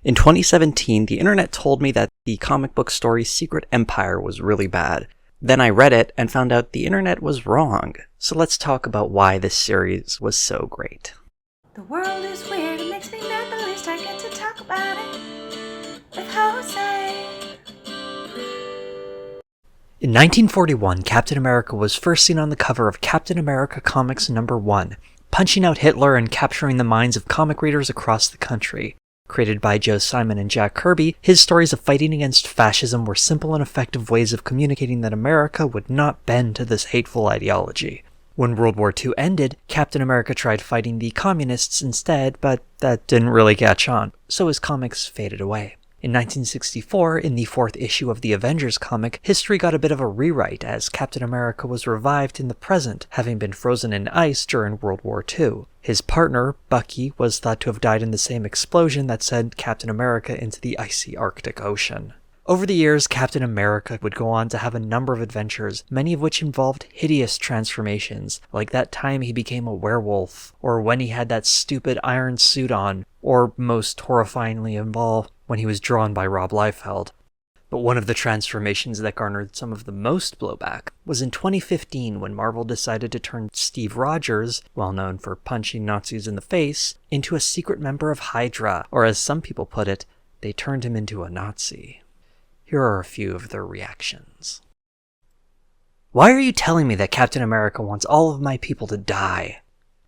In 2017, the internet told me that the comic book story Secret Empire was really bad. Then I read it and found out the internet was wrong. So let's talk about why this series was so great. The world is weird, it makes me not the least. I get to talk about it with Jose. In 1941, Captain America was first seen on the cover of Captain America Comics #1, punching out Hitler and capturing the minds of comic readers across the country. Created by Joe Simon and Jack Kirby, his stories of fighting against fascism were simple and effective ways of communicating that America would not bend to this hateful ideology. When World War II ended, Captain America tried fighting the communists instead, but that didn't really catch on, so his comics faded away. In 1964, in the 4th issue of the Avengers comic, history got a bit of a rewrite as Captain America was revived in the present, having been frozen in ice during World War II. His partner, Bucky, was thought to have died in the same explosion that sent Captain America into the icy Arctic Ocean. Over the years, Captain America would go on to have a number of adventures, many of which involved hideous transformations, like that time he became a werewolf, or when he had that stupid iron suit on, or most horrifyingly of all, when he was drawn by Rob Liefeld. But one of the transformations that garnered some of the most blowback was in 2015 when Marvel decided to turn Steve Rogers, well known for punching Nazis in the face, into a secret member of Hydra, or as some people put it, they turned him into a Nazi. Here are a few of their reactions. Why are you telling me that Captain America wants all of my people to die?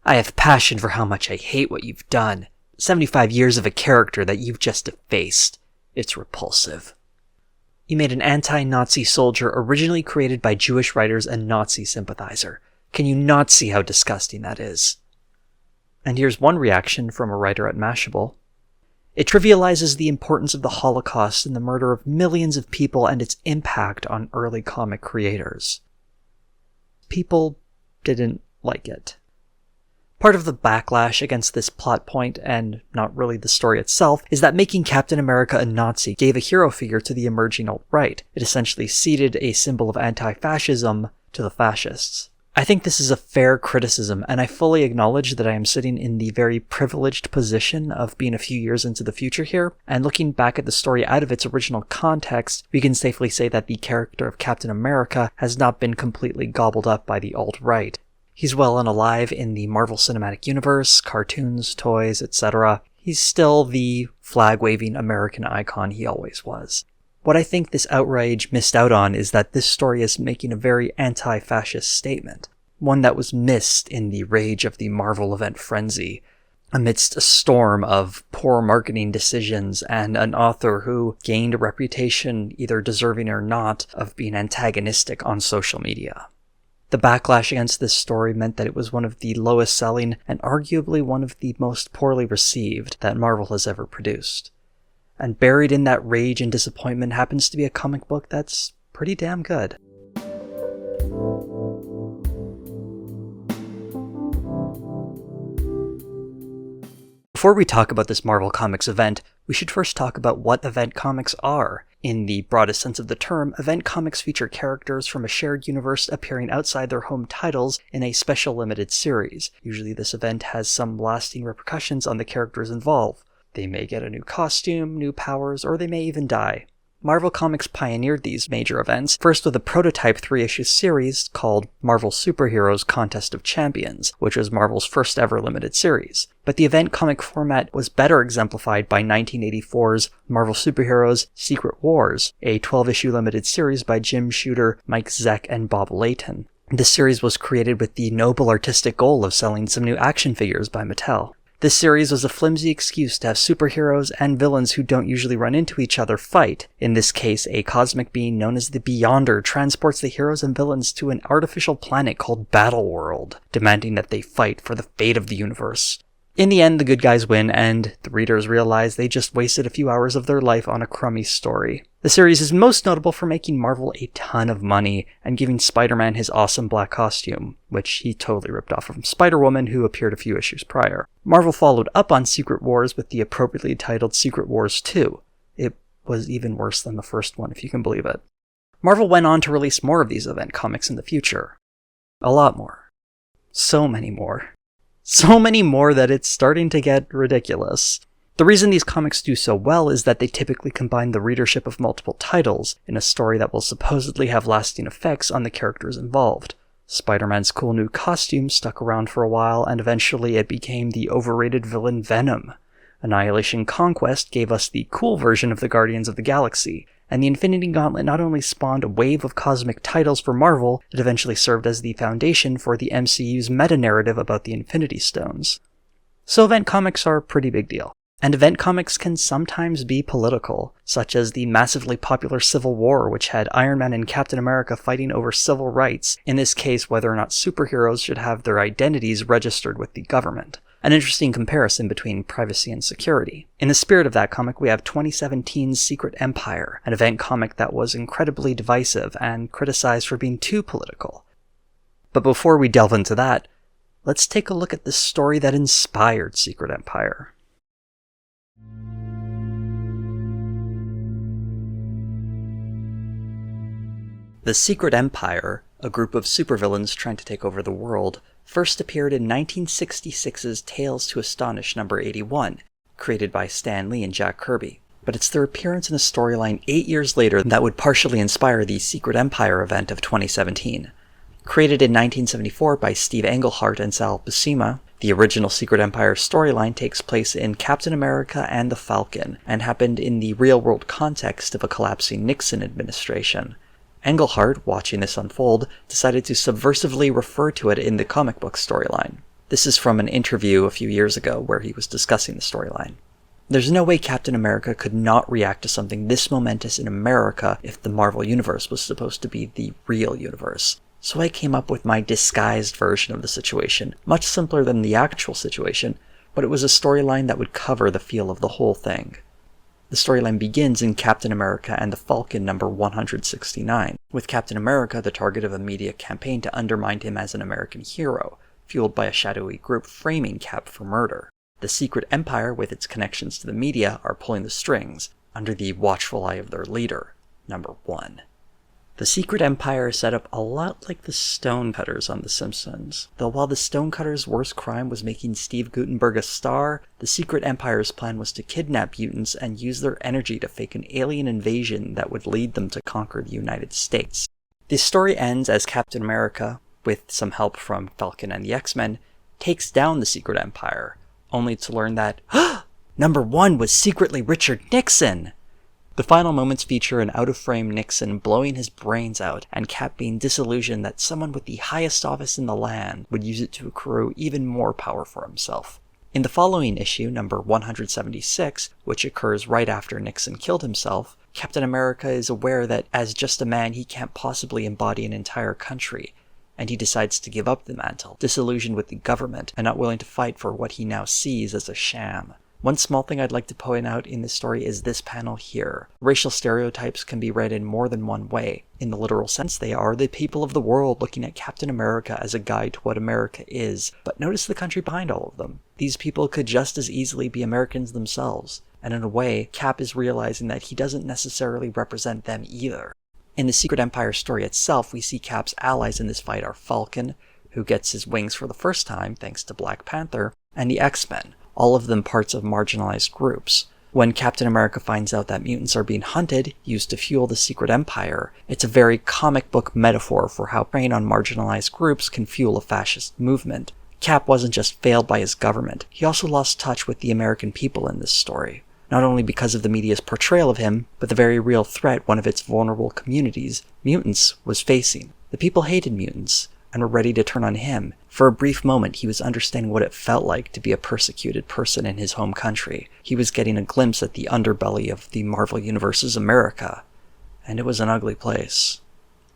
I have passion for how much I hate what you've done. 75 years of a character that you've just effaced. It's repulsive. You made an anti-Nazi soldier originally created by Jewish writers and Nazi sympathizer. Can you not see how disgusting that is? And here's one reaction from a writer at Mashable. It trivializes the importance of the Holocaust and the murder of millions of people and its impact on early comic creators. People didn't like it. Part of the backlash against this plot point, and not really the story itself, is that making Captain America a Nazi gave a hero figure to the emerging alt-right. It essentially ceded a symbol of anti-fascism to the fascists. I think this is a fair criticism, and I fully acknowledge that I am sitting in the very privileged position of being a few years into the future here, and looking back at the story out of its original context, we can safely say that the character of Captain America has not been completely gobbled up by the alt-right. He's well and alive in the Marvel Cinematic Universe, cartoons, toys, etc. He's still the flag-waving American icon he always was. What I think this outrage missed out on is that this story is making a very anti-fascist statement, one that was missed in the rage of the Marvel event frenzy, amidst a storm of poor marketing decisions and an author who gained a reputation, either deserving or not, of being antagonistic on social media. The backlash against this story meant that it was one of the lowest selling and arguably one of the most poorly received that Marvel has ever produced. And buried in that rage and disappointment happens to be a comic book that's pretty damn good. Before we talk about this Marvel Comics event, we should first talk about what event comics are. In the broadest sense of the term, event comics feature characters from a shared universe appearing outside their home titles in a special limited series. Usually this event has some lasting repercussions on the characters involved. They may get a new costume, new powers, or they may even die. Marvel Comics pioneered these major events, first with a prototype 3-issue series called Marvel Superheroes Contest of Champions, which was Marvel's first ever limited series. But the event comic format was better exemplified by 1984's Marvel Superheroes Secret Wars, a 12-issue limited series by Jim Shooter, Mike Zeck, and Bob Layton. This series was created with the noble artistic goal of selling some new action figures by Mattel. This series was a flimsy excuse to have superheroes and villains who don't usually run into each other fight. In this case, a cosmic being known as the Beyonder transports the heroes and villains to an artificial planet called Battleworld, demanding that they fight for the fate of the universe. In the end, the good guys win, and the readers realize they just wasted a few hours of their life on a crummy story. The series is most notable for making Marvel a ton of money and giving Spider-Man his awesome black costume, which he totally ripped off from Spider-Woman, who appeared a few issues prior. Marvel followed up on Secret Wars with the appropriately titled Secret Wars 2. It was even worse than the first one, if you can believe it. Marvel went on to release more of these event comics in the future. A lot more. So many more. So many more that it's starting to get ridiculous. The reason these comics do so well is that they typically combine the readership of multiple titles in a story that will supposedly have lasting effects on the characters involved. Spider-Man's cool new costume stuck around for a while, and eventually it became the overrated villain Venom. Annihilation Conquest gave us the cool version of the Guardians of the Galaxy, and the Infinity Gauntlet not only spawned a wave of cosmic titles for Marvel, it eventually served as the foundation for the MCU's meta-narrative about the Infinity Stones. So event comics are a pretty big deal. And event comics can sometimes be political, such as the massively popular Civil War, which had Iron Man and Captain America fighting over civil rights, in this case whether or not superheroes should have their identities registered with the government. An interesting comparison between privacy and security. In the spirit of that comic, we have 2017's Secret Empire, an event comic that was incredibly divisive and criticized for being too political. But before we delve into that, let's take a look at the story that inspired Secret Empire. The Secret Empire, a group of supervillains trying to take over the world, first appeared in 1966's Tales to Astonish number 81, created by Stan Lee and Jack Kirby. But it's their appearance in a storyline 8 years later that would partially inspire the Secret Empire event of 2017. Created in 1974 by Steve Englehart and Sal Buscema, the original Secret Empire storyline takes place in Captain America and the Falcon, and happened in the real-world context of a collapsing Nixon administration. Englehart, watching this unfold, decided to subversively refer to it in the comic book storyline. This is from an interview a few years ago where he was discussing the storyline. There's no way Captain America could not react to something this momentous in America if the Marvel Universe was supposed to be the real universe. So I came up with my disguised version of the situation, much simpler than the actual situation, but it was a storyline that would cover the feel of the whole thing. The storyline begins in Captain America and the Falcon number 169, with Captain America the target of a media campaign to undermine him as an American hero, fueled by a shadowy group framing Cap for murder. The Secret Empire, with its connections to the media, are pulling the strings, under the watchful eye of their leader, number 1. The Secret Empire is set up a lot like the Stonecutters on The Simpsons. Though while the Stonecutters' worst crime was making Steve Guttenberg a star, the Secret Empire's plan was to kidnap mutants and use their energy to fake an alien invasion that would lead them to conquer the United States. The story ends as Captain America, with some help from Falcon and the X-Men, takes down the Secret Empire, only to learn that, number 1 was secretly Richard Nixon! The final moments feature an out-of-frame Nixon blowing his brains out, and Cap being disillusioned that someone with the highest office in the land would use it to accrue even more power for himself. In the following issue, number 176, which occurs right after Nixon killed himself, Captain America is aware that as just a man he can't possibly embody an entire country, and he decides to give up the mantle, disillusioned with the government and not willing to fight for what he now sees as a sham. One small thing I'd like to point out in this story is this panel here. Racial stereotypes can be read in more than one way. In the literal sense, they are the people of the world looking at Captain America as a guide to what America is. But notice the country behind all of them. These people could just as easily be Americans themselves. And in a way, Cap is realizing that he doesn't necessarily represent them either. In the Secret Empire story itself, we see Cap's allies in this fight are Falcon, who gets his wings for the first time thanks to Black Panther, and the X-Men, all of them parts of marginalized groups. When Captain America finds out that mutants are being hunted, used to fuel the Secret Empire, it's a very comic book metaphor for how preying on marginalized groups can fuel a fascist movement. Cap wasn't just failed by his government, he also lost touch with the American people in this story. Not only because of the media's portrayal of him, but the very real threat one of its vulnerable communities, mutants, was facing. The people hated mutants, and were ready to turn on him. For a brief moment, he was understanding what it felt like to be a persecuted person in his home country. He was getting a glimpse at the underbelly of the Marvel Universe's America. And it was an ugly place.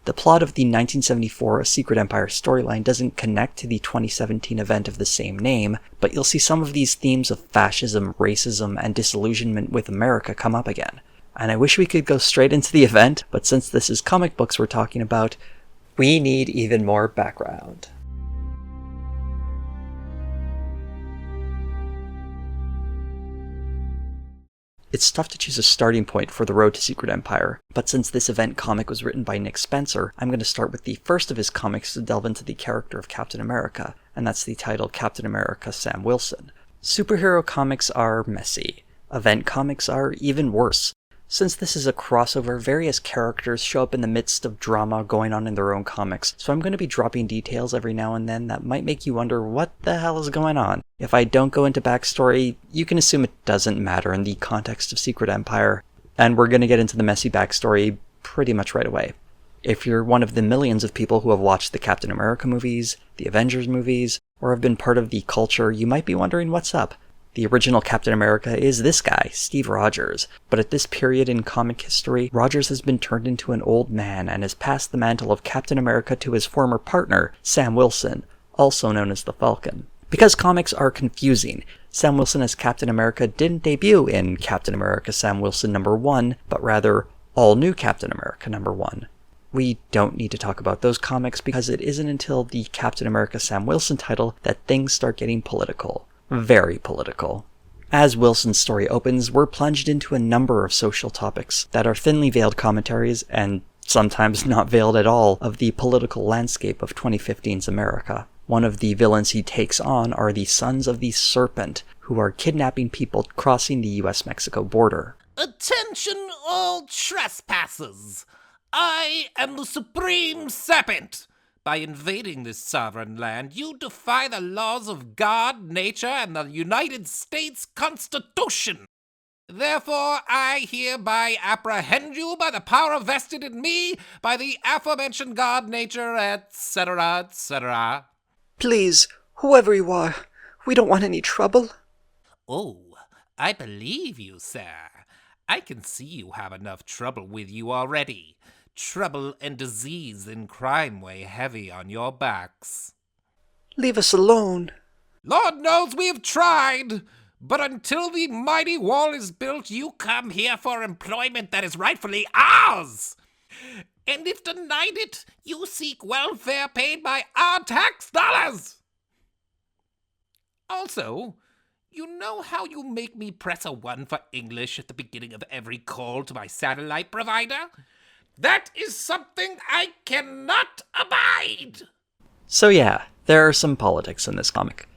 The plot of the 1974 A Secret Empire storyline doesn't connect to the 2017 event of the same name, but you'll see some of these themes of fascism, racism, and disillusionment with America come up again. And I wish we could go straight into the event, but since this is comic books we're talking about, we need even more background. It's tough to choose a starting point for the road to Secret Empire, but since this event comic was written by Nick Spencer, I'm going to start with the first of his comics to delve into the character of Captain America, and that's the title Captain America Sam Wilson. Superhero comics are messy. Event comics are even worse. Since this is a crossover, various characters show up in the midst of drama going on in their own comics, so I'm going to be dropping details every now and then that might make you wonder what the hell is going on. If I don't go into backstory, you can assume it doesn't matter in the context of Secret Empire, and we're going to get into the messy backstory pretty much right away. If you're one of the millions of people who have watched the Captain America movies, the Avengers movies, or have been part of the culture, you might be wondering what's up. The original Captain America is this guy, Steve Rogers, but at this period in comic history, Rogers has been turned into an old man and has passed the mantle of Captain America to his former partner, Sam Wilson, also known as the Falcon. Because comics are confusing, Sam Wilson as Captain America didn't debut in Captain America Sam Wilson #1, but rather All New Captain America #1. We don't need to talk about those comics because it isn't until the Captain America Sam Wilson title that things start getting political. Very political. As Wilson's story opens, we're plunged into a number of social topics that are thinly veiled commentaries, and sometimes not veiled at all, of the political landscape of 2015's America. One of the villains he takes on are the Sons of the Serpent, who are kidnapping people crossing the US-Mexico border. Attention all trespassers! I am the Supreme Serpent! By invading this sovereign land, you defy the laws of God, nature, and the United States Constitution. Therefore, I hereby apprehend you by the power vested in me by the aforementioned God, nature, etc., etc. Please, whoever you are, we don't want any trouble. Oh, I believe you, sir. I can see you have enough trouble with you already. Trouble and disease and crime weigh heavy on your backs. Leave us alone. Lord knows we have tried, but until the mighty wall is built, you come here for employment that is rightfully ours. And if denied it, you seek welfare paid by our tax dollars. Also, you know how you make me press a 1 for English at the beginning of every call to my satellite provider? That is something I cannot abide! So yeah, there are some politics in this comic.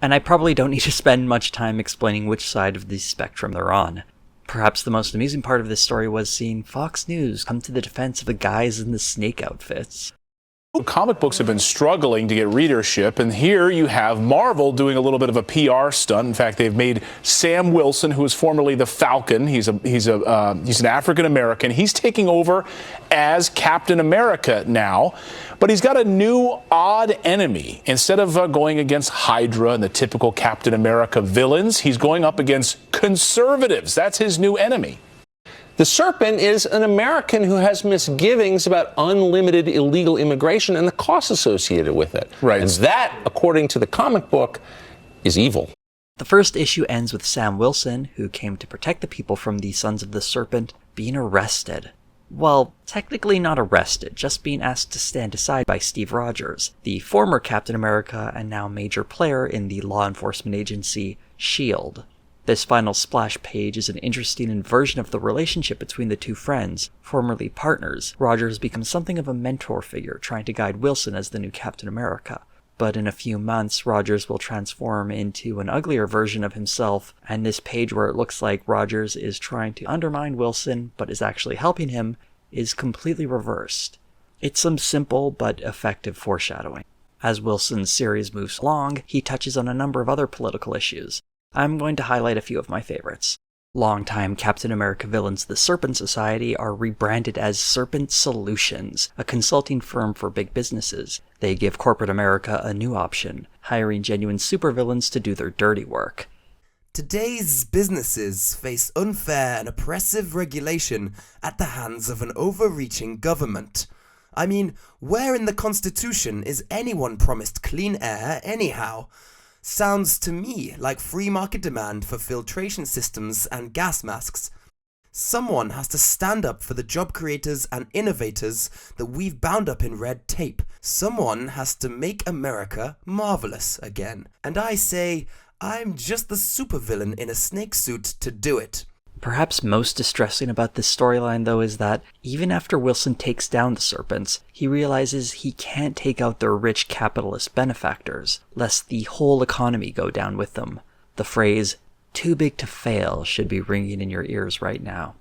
And I probably don't need to spend much time explaining which side of the spectrum they're on. Perhaps the most amusing part of this story was seeing Fox News come to the defense of the guys in the snake outfits. Comic books have been struggling to get readership, and here you have Marvel doing a little bit of a PR stunt. In fact, they've made Sam Wilson, who was formerly the Falcon, he's an African American. He's taking over as Captain America now, but he's got a new odd enemy. Instead of going against Hydra and the typical Captain America villains, he's going up against conservatives. That's his new enemy. The Serpent is an American who has misgivings about unlimited illegal immigration and the costs associated with it. Right. And that, according to the comic book, is evil. The first issue ends with Sam Wilson, who came to protect the people from the Sons of the Serpent, being arrested. Well, technically not arrested, just being asked to stand aside by Steve Rogers, the former Captain America and now major player in the law enforcement agency S.H.I.E.L.D. This final splash page is an interesting inversion of the relationship between the two friends. Formerly partners, Rogers becomes something of a mentor figure, trying to guide Wilson as the new Captain America. But in a few months, Rogers will transform into an uglier version of himself, and this page where it looks like Rogers is trying to undermine Wilson, but is actually helping him, is completely reversed. It's some simple but effective foreshadowing. As Wilson's series moves along, he touches on a number of other political issues. I'm going to highlight a few of my favorites. Longtime Captain America villains, the Serpent Society, are rebranded as Serpent Solutions, a consulting firm for big businesses. They give corporate America a new option, hiring genuine supervillains to do their dirty work. Today's businesses face unfair and oppressive regulation at the hands of an overreaching government. I mean, where in the Constitution is anyone promised clean air anyhow? Sounds to me like free market demand for filtration systems and gas masks. Someone has to stand up for the job creators and innovators that we've bound up in red tape. Someone has to make America marvelous again. And I say, I'm just the supervillain in a snake suit to do it. Perhaps most distressing about this storyline, though, is that even after Wilson takes down the Serpents, he realizes he can't take out their rich capitalist benefactors, lest the whole economy go down with them. The phrase, too big to fail should be ringing in your ears right now.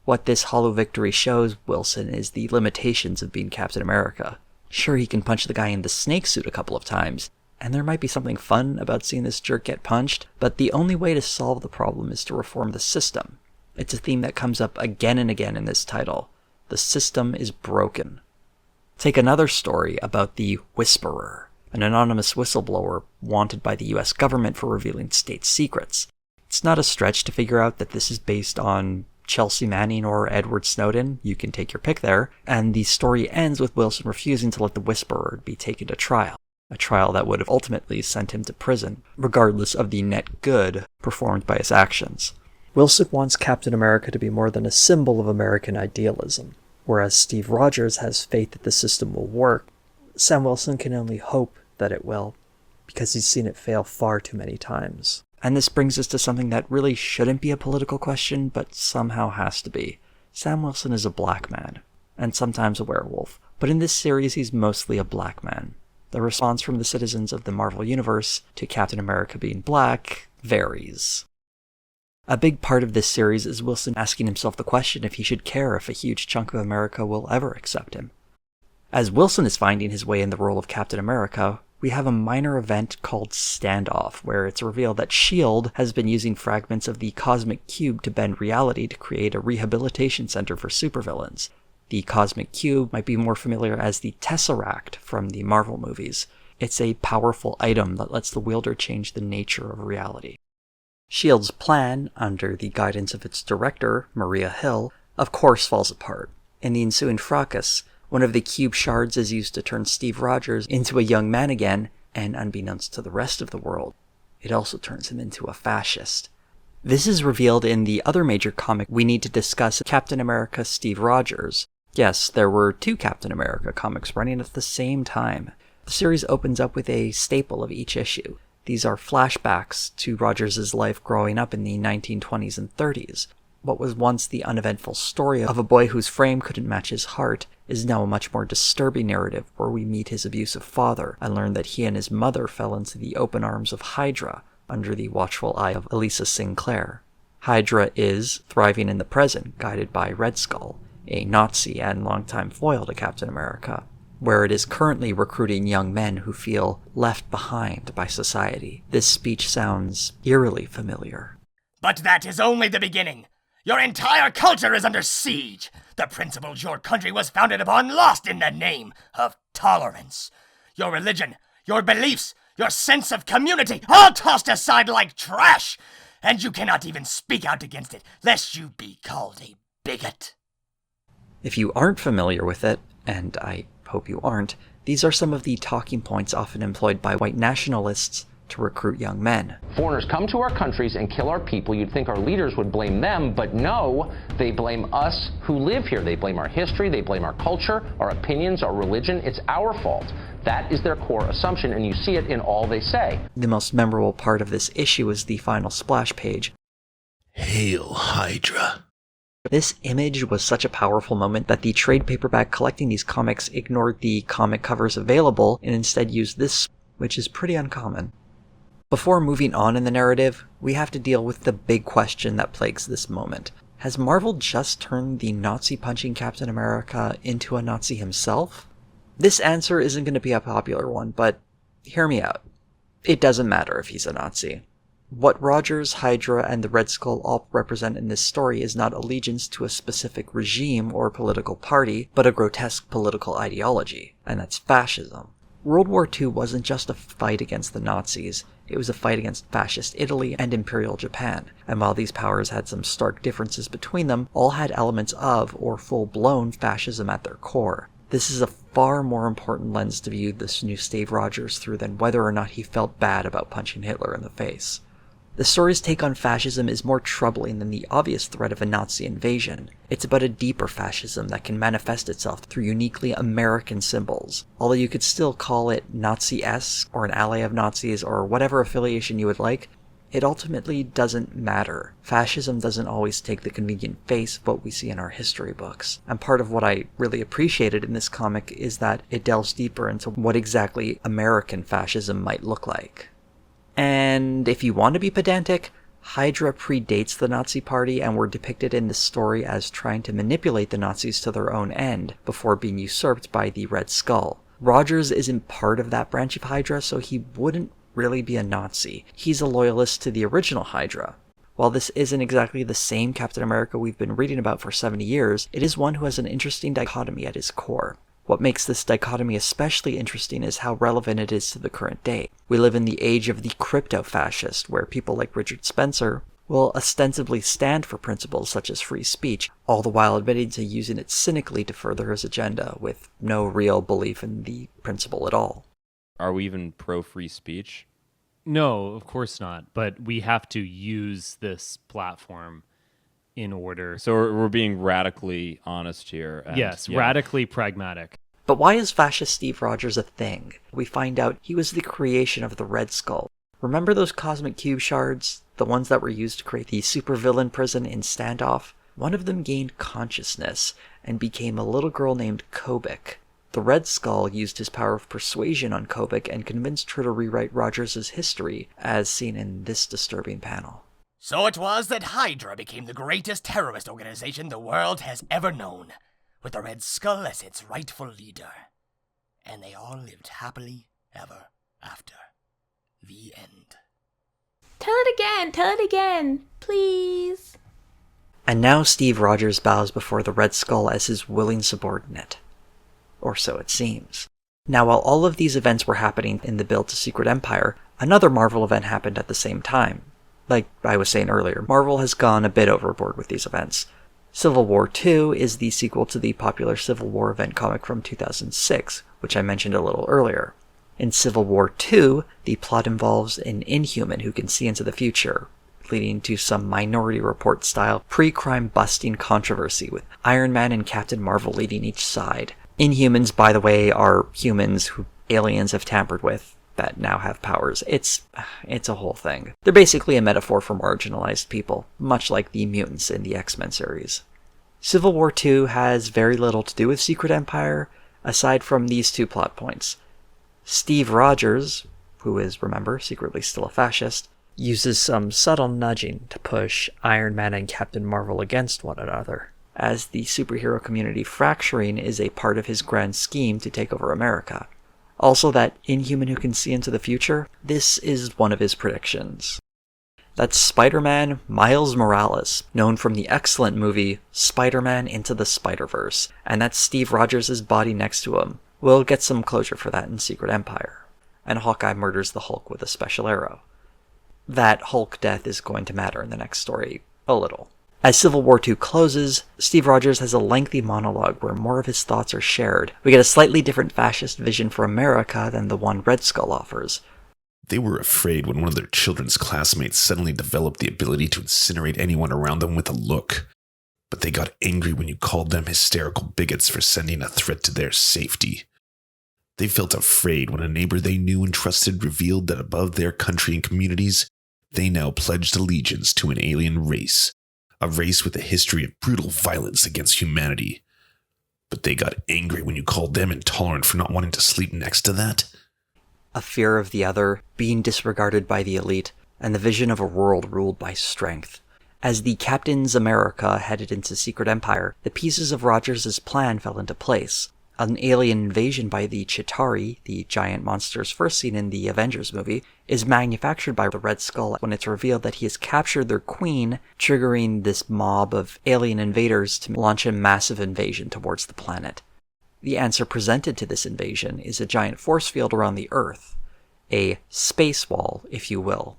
What this hollow victory shows Wilson is the limitations of being Captain America. Sure, he can punch the guy in the snake suit a couple of times, and there might be something fun about seeing this jerk get punched, but the only way to solve the problem is to reform the system. It's a theme that comes up again and again in this title. The system is broken. Take another story about the Whisperer, an anonymous whistleblower wanted by the US government for revealing state secrets. It's not a stretch to figure out that this is based on Chelsea Manning or Edward Snowden, you can take your pick there, and the story ends with Wilson refusing to let the Whisperer be taken to trial, a trial that would have ultimately sent him to prison, regardless of the net good performed by his actions. Wilson wants Captain America to be more than a symbol of American idealism. Whereas Steve Rogers has faith that the system will work, Sam Wilson can only hope that it will, because he's seen it fail far too many times. And this brings us to something that really shouldn't be a political question, but somehow has to be. Sam Wilson is a black man, and sometimes a werewolf, but in this series he's mostly a black man. The response from the citizens of the Marvel Universe to Captain America being black varies. A big part of this series is Wilson asking himself the question if he should care if a huge chunk of America will ever accept him. As Wilson is finding his way in the role of Captain America, we have a minor event called Standoff, where it's revealed that S.H.I.E.L.D. has been using fragments of the Cosmic Cube to bend reality to create a rehabilitation center for supervillains. The Cosmic Cube might be more familiar as the Tesseract from the Marvel movies. It's a powerful item that lets the wielder change the nature of reality. S.H.I.E.L.D.'s plan, under the guidance of its director, Maria Hill, of course falls apart. In the ensuing fracas, one of the cube shards is used to turn Steve Rogers into a young man again, and unbeknownst to the rest of the world, it also turns him into a fascist. This is revealed in the other major comic we need to discuss, Captain America Steve Rogers. Yes, there were two Captain America comics running at the same time. The series opens up with a staple of each issue. These are flashbacks to Rogers' life growing up in the 1920s and 30s. What was once the uneventful story of a boy whose frame couldn't match his heart is now a much more disturbing narrative where we meet his abusive father and learn that he and his mother fell into the open arms of Hydra under the watchful eye of Elisa Sinclair. Hydra is thriving in the present, guided by Red Skull, a Nazi and longtime foil to Captain America, where it is currently recruiting young men who feel left behind by society. This speech sounds eerily familiar. But that is only the beginning. Your entire culture is under siege. The principles your country was founded upon lost in the name of tolerance. Your religion, your beliefs, your sense of community, all tossed aside like trash. And you cannot even speak out against it, lest you be called a bigot. If you aren't familiar with it, and I hope you aren't, these are some of the talking points often employed by white nationalists to recruit young men. Foreigners come to our countries and kill our people. You'd think our leaders would blame them, but no, they blame us who live here. They blame our history, they blame our culture, our opinions, our religion. It's our fault. That is their core assumption, and you see it in all they say. The most memorable part of this issue is the final splash page. Hail Hydra. This image was such a powerful moment that the trade paperback collecting these comics ignored the comic covers available and instead used this, which is pretty uncommon. Before moving on in the narrative, we have to deal with the big question that plagues this moment. Has Marvel just turned the Nazi-punching Captain America into a Nazi himself? This answer isn't going to be a popular one, but hear me out. It doesn't matter if he's a Nazi. What Rogers, Hydra, and the Red Skull all represent in this story is not allegiance to a specific regime or political party, but a grotesque political ideology, and that's fascism. World War II wasn't just a fight against the Nazis, it was a fight against fascist Italy and Imperial Japan, and while these powers had some stark differences between them, all had elements of, or full-blown, fascism at their core. This is a far more important lens to view this new Steve Rogers through than whether or not he felt bad about punching Hitler in the face. The story's take on fascism is more troubling than the obvious threat of a Nazi invasion. It's about a deeper fascism that can manifest itself through uniquely American symbols. Although you could still call it Nazi-esque, or an ally of Nazis, or whatever affiliation you would like, it ultimately doesn't matter. Fascism doesn't always take the convenient face of what we see in our history books. And part of what I really appreciated in this comic is that it delves deeper into what exactly American fascism might look like. And if you want to be pedantic, Hydra predates the Nazi Party and were depicted in the story as trying to manipulate the Nazis to their own end before being usurped by the Red Skull. Rogers isn't part of that branch of Hydra, so he wouldn't really be a Nazi. He's a loyalist to the original Hydra. While this isn't exactly the same Captain America we've been reading about for 70 years, it is one who has an interesting dichotomy at his core. What makes this dichotomy especially interesting is how relevant it is to the current day. We live in the age of the crypto-fascist, where people like Richard Spencer will ostensibly stand for principles such as free speech, all the while admitting to using it cynically to further his agenda, with no real belief in the principle at all. Are we even pro-free speech? No, of course not. But we have to use this platform in order. So we're being radically honest here. Yes, radically pragmatic. But why is fascist Steve Rogers a thing? We find out he was the creation of the Red Skull. Remember those cosmic cube shards? The ones that were used to create the supervillain prison in Standoff? One of them gained consciousness and became a little girl named Kobik. The Red Skull used his power of persuasion on Kobik and convinced her to rewrite Rogers' history, as seen in this disturbing panel. So it was that Hydra became the greatest terrorist organization the world has ever known, with the Red Skull as its rightful leader. And they all lived happily ever after. The end. Tell it again, please. And now Steve Rogers bows before the Red Skull as his willing subordinate. Or so it seems. Now, while all of these events were happening in the build to Secret Empire, another Marvel event happened at the same time. Like I was saying earlier, Marvel has gone a bit overboard with these events. Civil War II is the sequel to the popular Civil War event comic from 2006, which I mentioned a little earlier. In Civil War II, the plot involves an Inhuman who can see into the future, leading to some Minority Report style pre-crime busting controversy with Iron Man and Captain Marvel leading each side. Inhumans, by the way, are humans who aliens have tampered with that now have powers. It's a whole thing. They're basically a metaphor for marginalized people, much like the mutants in the X-Men series. Civil War II has very little to do with Secret Empire, aside from these two plot points. Steve Rogers, who is, remember, secretly still a fascist, uses some subtle nudging to push Iron Man and Captain Marvel against one another, as the superhero community fracturing is a part of his grand scheme to take over America. Also, that Inhuman who can see into the future, this is one of his predictions. That's Spider-Man Miles Morales, known from the excellent movie Spider-Man Into the Spider-Verse, and that's Steve Rogers' body next to him. We'll get some closure for that in Secret Empire. And Hawkeye murders the Hulk with a special arrow. That Hulk death is going to matter in the next story, a little. As Civil War II closes, Steve Rogers has a lengthy monologue where more of his thoughts are shared. We get a slightly different fascist vision for America than the one Red Skull offers. They were afraid when one of their children's classmates suddenly developed the ability to incinerate anyone around them with a look. But they got angry when you called them hysterical bigots for sending a threat to their safety. They felt afraid when a neighbor they knew and trusted revealed that above their country and communities, they now pledged allegiance to an alien race. A race with a history of brutal violence against humanity. But they got angry when you called them intolerant for not wanting to sleep next to that. A fear of the other, being disregarded by the elite, and the vision of a world ruled by strength. As the Captain's America headed into Secret Empire, the pieces of Rogers' plan fell into place. An alien invasion by the Chitauri, the giant monsters first seen in the Avengers movie, is manufactured by the Red Skull when it's revealed that he has captured their queen, triggering this mob of alien invaders to launch a massive invasion towards the planet. The answer presented to this invasion is a giant force field around the Earth, a space wall, if you will.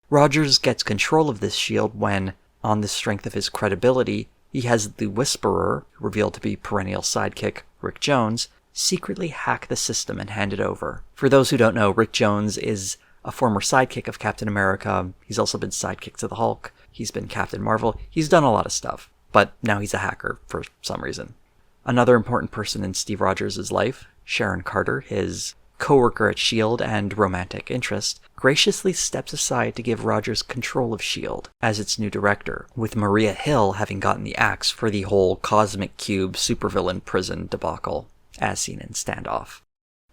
Rogers gets control of this shield when, on the strength of his credibility, he has the Whisperer, revealed to be perennial sidekick Rick Jones, secretly hack the system and hand it over. For those who don't know, Rick Jones is a former sidekick of Captain America. He's also been sidekick to the Hulk. He's been Captain Marvel. He's done a lot of stuff, but now he's a hacker for some reason. Another important person in Steve Rogers' life, Sharon Carter, his co-worker at S.H.I.E.L.D. and romantic interest, graciously steps aside to give Rogers control of S.H.I.E.L.D. as its new director, with Maria Hill having gotten the axe for the whole Cosmic Cube supervillain prison debacle, as seen in Standoff.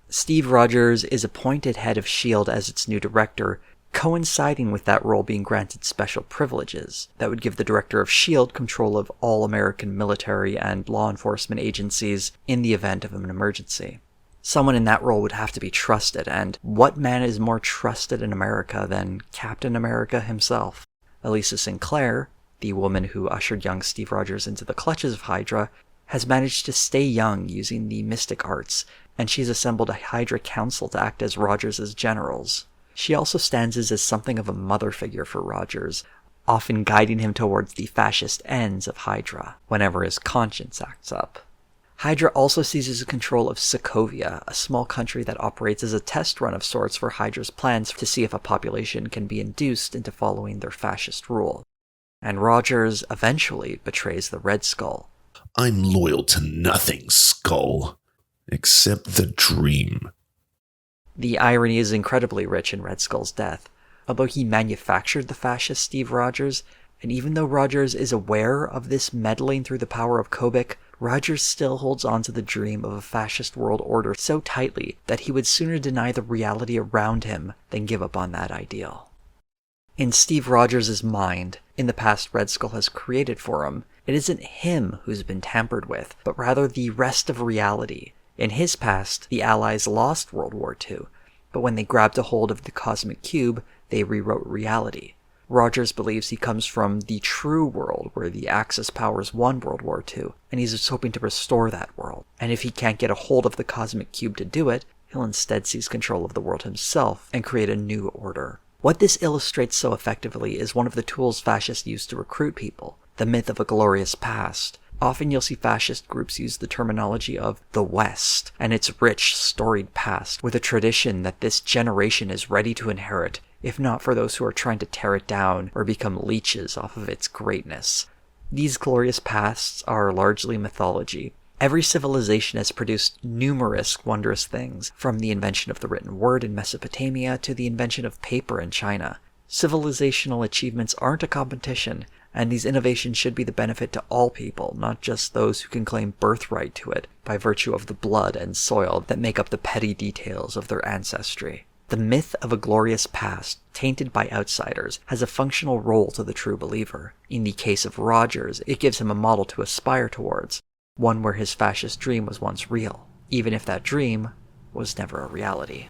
Steve Rogers is appointed head of S.H.I.E.L.D. as its new director, coinciding with that role being granted special privileges that would give the director of S.H.I.E.L.D. control of all American military and law enforcement agencies in the event of an emergency. Someone in that role would have to be trusted, and what man is more trusted in America than Captain America himself? Elisa Sinclair, the woman who ushered young Steve Rogers into the clutches of Hydra, has managed to stay young using the mystic arts, and she's assembled a Hydra council to act as Rogers' generals. She also stands as something of a mother figure for Rogers, often guiding him towards the fascist ends of Hydra, whenever his conscience acts up. Hydra also seizes control of Sokovia, a small country that operates as a test run of sorts for Hydra's plans to see if a population can be induced into following their fascist rule. And Rogers eventually betrays the Red Skull. I'm loyal to nothing, Skull, except the dream. The irony is incredibly rich in Red Skull's death. Although he manufactured the fascist Steve Rogers, and even though Rogers is aware of this meddling through the power of Kobik, Rogers still holds on to the dream of a fascist world order so tightly that he would sooner deny the reality around him than give up on that ideal. In Steve Rogers' mind, in the past Red Skull has created for him, it isn't him who's been tampered with, but rather the rest of reality. In his past, the Allies lost World War II, but when they grabbed a hold of the Cosmic Cube, they rewrote reality. Rogers believes he comes from the true world where the Axis powers won World War II, and he's just hoping to restore that world. And if he can't get a hold of the Cosmic Cube to do it, he'll instead seize control of the world himself and create a new order. What this illustrates so effectively is one of the tools fascists use to recruit people, the myth of a glorious past. Often you'll see fascist groups use the terminology of the West and its rich, storied past, with a tradition that this generation is ready to inherit, if not for those who are trying to tear it down or become leeches off of its greatness. These glorious pasts are largely mythology. Every civilization has produced numerous wondrous things, from the invention of the written word in Mesopotamia to the invention of paper in China. Civilizational achievements aren't a competition, and these innovations should be the benefit to all people, not just those who can claim birthright to it by virtue of the blood and soil that make up the petty details of their ancestry. The myth of a glorious past, tainted by outsiders, has a functional role to the true believer. In the case of Rogers, it gives him a model to aspire towards, one where his fascist dream was once real, even if that dream was never a reality.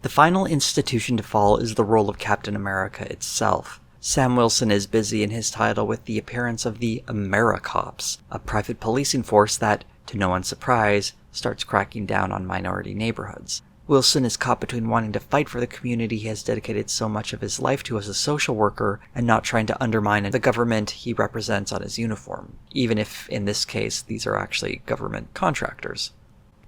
The final institution to fall is the role of Captain America itself. Sam Wilson is busy in his title with the appearance of the AmeriCops, a private policing force that, to no one's surprise, starts cracking down on minority neighborhoods. Wilson is caught between wanting to fight for the community he has dedicated so much of his life to as a social worker and not trying to undermine the government he represents on his uniform, even if, in this case, these are actually government contractors.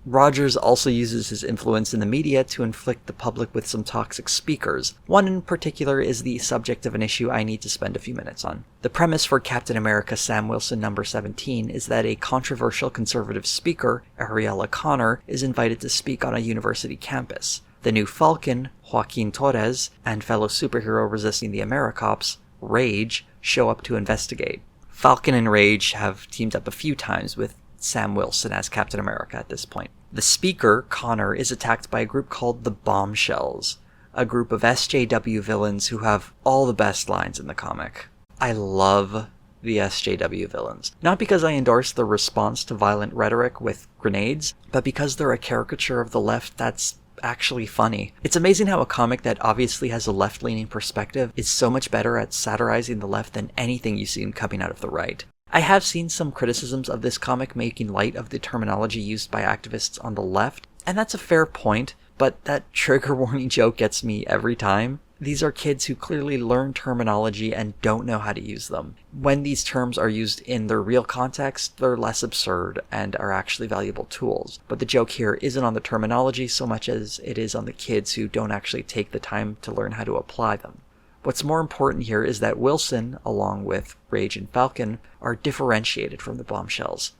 Rogers also uses his influence in the media to inflict the public with some toxic speakers. One in particular is the subject of an issue I need to spend a few minutes on. The premise for Captain America Sam Wilson number 17 is that a controversial conservative speaker, Ariella Connor, is invited to speak on a university campus. The new Falcon, Joaquin Torres, and fellow superhero resisting the AmeriCops, Rage, show up to investigate. Falcon and Rage have teamed up a few times with Sam Wilson as Captain America at this point. The speaker, Connor, is attacked by a group called the Bombshells, a group of SJW villains who have all the best lines in the comic. I love the SJW villains, not because I endorse the response to violent rhetoric with grenades, but because they're a caricature of the left that's actually funny. It's amazing how a comic that obviously has a left-leaning perspective is so much better at satirizing the left than anything you see coming out of the right. I have seen some criticisms of this comic making light of the terminology used by activists on the left, and that's a fair point, but that trigger warning joke gets me every time. These are kids who clearly learn terminology and don't know how to use them. When these terms are used in their real context, they're less absurd and are actually valuable tools. But the joke here isn't on the terminology so much as it is on the kids who don't actually take the time to learn how to apply them. What's more important here is that Wilson, along with Rage and Falcon, are differentiated from the Bombshells.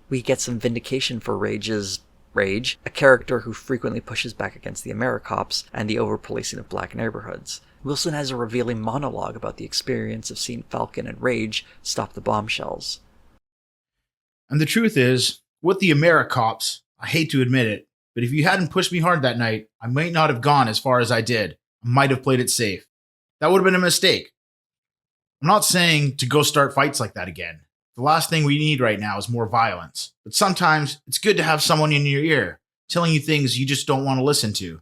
We get some vindication for Rage's Rage, a character who frequently pushes back against the AmeriCops and the over-policing of black neighborhoods. Wilson has a revealing monologue about the experience of seeing Falcon and Rage stop the Bombshells. And the truth is, with the AmeriCops, I hate to admit it, but if you hadn't pushed me hard that night, I might not have gone as far as I did. I might have played it safe. That would have been a mistake. I'm not saying to go start fights like that again. The last thing we need right now is more violence. But sometimes it's good to have someone in your ear telling you things you just don't want to listen to.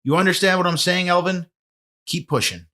You understand what I'm saying, Elvin? Keep pushing.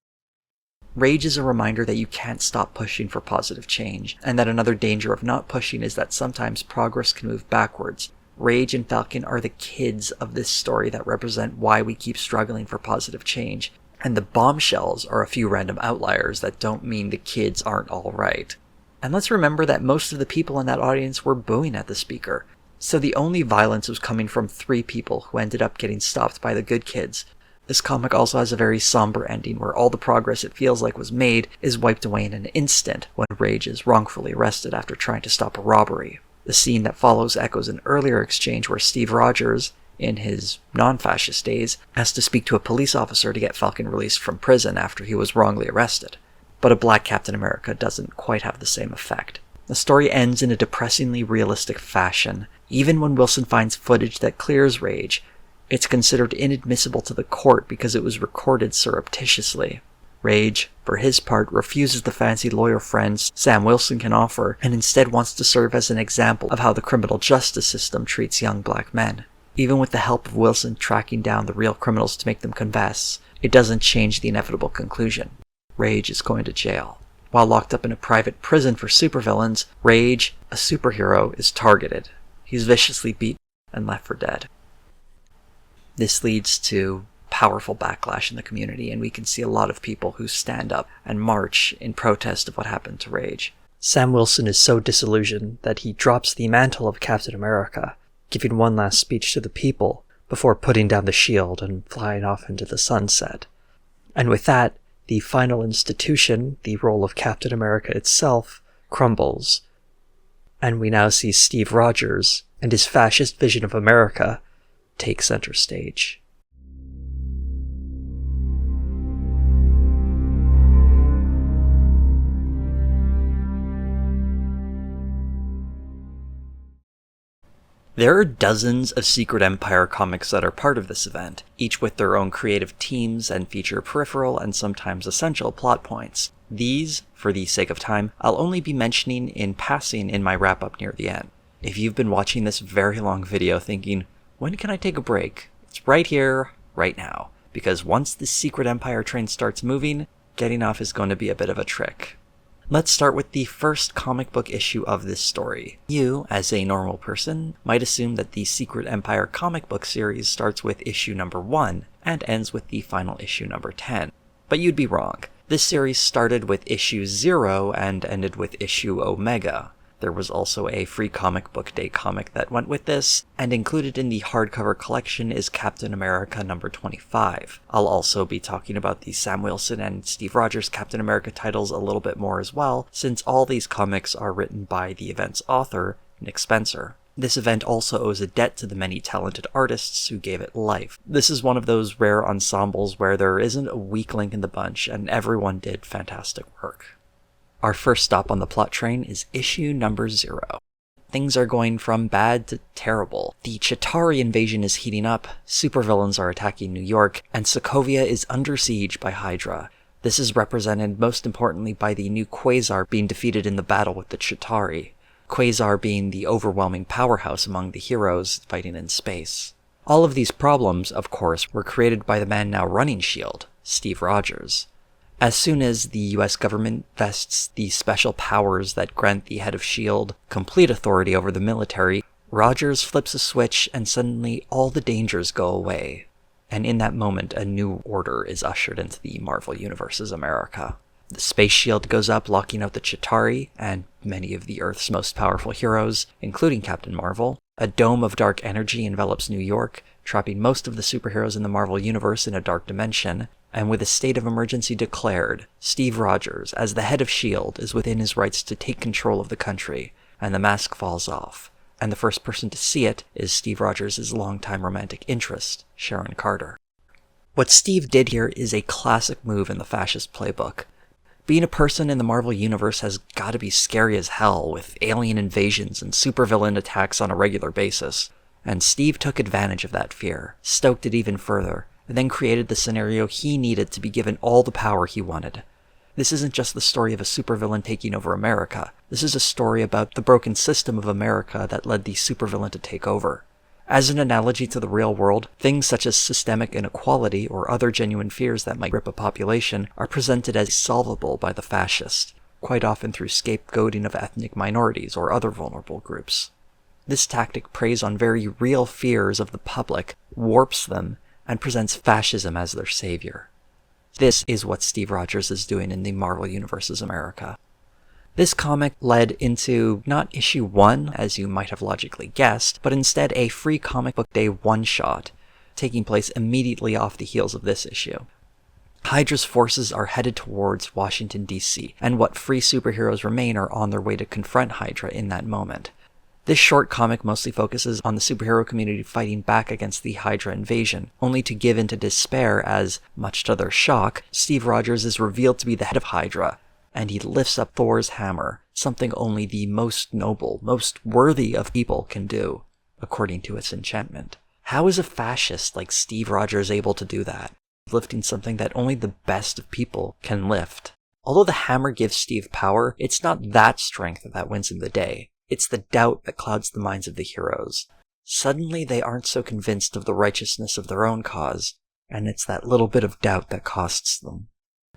Rage is a reminder that you can't stop pushing for positive change, and that another danger of not pushing is that sometimes progress can move backwards. Rage and Falcon are the kids of this story that represent why we keep struggling for positive change, and the bombshells are a few random outliers that don't mean the kids aren't all right. And let's remember that most of the people in that audience were booing at the speaker, so the only violence was coming from 3 people who ended up getting stopped by the good kids. This comic also has a very somber ending where all the progress it feels like was made is wiped away in an instant when Rage is wrongfully arrested after trying to stop a robbery. The scene that follows echoes an earlier exchange where Steve Rogers, in his non-fascist days, has to speak to a police officer to get Falcon released from prison after he was wrongly arrested. But a black Captain America doesn't quite have the same effect. The story ends in a depressingly realistic fashion. Even when Wilson finds footage that clears Rage, it's considered inadmissible to the court because it was recorded surreptitiously. Rage, for his part, refuses the fancy lawyer friends Sam Wilson can offer and instead wants to serve as an example of how the criminal justice system treats young black men. Even with the help of Wilson tracking down the real criminals to make them confess, it doesn't change the inevitable conclusion. Rage is going to jail. While locked up in a private prison for supervillains, Rage, a superhero, is targeted. He's viciously beaten and left for dead. This leads to powerful backlash in the community, and we can see a lot of people who stand up and march in protest of what happened to Rage. Sam Wilson is so disillusioned that he drops the mantle of Captain America, giving one last speech to the people before putting down the shield and flying off into the sunset. And with that, the final institution, the role of Captain America itself, crumbles. And we now see Steve Rogers and his fascist vision of America take center stage. There are dozens of Secret Empire comics that are part of this event, each with their own creative teams and feature peripheral and sometimes essential plot points. These, for the sake of time, I'll only be mentioning in passing in my wrap-up near the end. If you've been watching this very long video thinking, when can I take a break? It's right here, right now. Because once the Secret Empire train starts moving, getting off is going to be a bit of a trick. Let's start with the first comic book issue of this story. You, as a normal person, might assume that the Secret Empire comic book series starts with issue number 1 and ends with the final issue number 10. But you'd be wrong. This series started with issue 0 and ended with issue Omega. There was also a free comic book day comic that went with this, and included in the hardcover collection is Captain America number 25. I'll also be talking about the Sam Wilson and Steve Rogers Captain America titles a little bit more as well, since all these comics are written by the event's author, Nick Spencer. This event also owes a debt to the many talented artists who gave it life. This is one of those rare ensembles where there isn't a weak link in the bunch, and everyone did fantastic work. Our first stop on the plot train is issue number 0. Things are going from bad to terrible. The Chitauri invasion is heating up, supervillains are attacking New York, and Sokovia is under siege by Hydra. This is represented most importantly by the new Quasar being defeated in the battle with the Chitauri. Quasar being the overwhelming powerhouse among the heroes fighting in space. All of these problems, of course, were created by the man now running S.H.I.E.L.D., Steve Rogers. As soon as the US government vests the special powers that grant the head of S.H.I.E.L.D. complete authority over the military, Rogers flips a switch and suddenly all the dangers go away. And in that moment, a new order is ushered into the Marvel Universe's America. The space shield goes up, locking out the Chitauri and many of the Earth's most powerful heroes, including Captain Marvel. A dome of dark energy envelops New York, trapping most of the superheroes in the Marvel Universe in a dark dimension. And with a state of emergency declared, Steve Rogers, as the head of S.H.I.E.L.D., is within his rights to take control of the country, and the mask falls off. And the first person to see it is Steve Rogers' longtime romantic interest, Sharon Carter. What Steve did here is a classic move in the fascist playbook. Being a person in the Marvel Universe has gotta be scary as hell, with alien invasions and supervillain attacks on a regular basis. And Steve took advantage of that fear, stoked it even further, and then created the scenario he needed to be given all the power he wanted. This isn't just the story of a supervillain taking over America. This is a story about the broken system of America that led the supervillain to take over. As an analogy to the real world, things such as systemic inequality or other genuine fears that might grip a population are presented as solvable by the fascist, quite often through scapegoating of ethnic minorities or other vulnerable groups. This tactic preys on very real fears of the public, warps them, and presents fascism as their savior. This is what Steve Rogers is doing in the Marvel Universe's America. This comic led into not issue 1, as you might have logically guessed, but instead a free comic book day one-shot, taking place immediately off the heels of this issue. Hydra's forces are headed towards Washington, D.C., and what free superheroes remain are on their way to confront Hydra in that moment. This short comic mostly focuses on the superhero community fighting back against the Hydra invasion, only to give into despair as, much to their shock, Steve Rogers is revealed to be the head of Hydra, and he lifts up Thor's hammer, something only the most noble, most worthy of people can do, according to its enchantment. How is a fascist like Steve Rogers able to do that, lifting something that only the best of people can lift? Although the hammer gives Steve power, it's not that strength that wins him the day. It's the doubt that clouds the minds of the heroes. Suddenly they aren't so convinced of the righteousness of their own cause, and it's that little bit of doubt that costs them.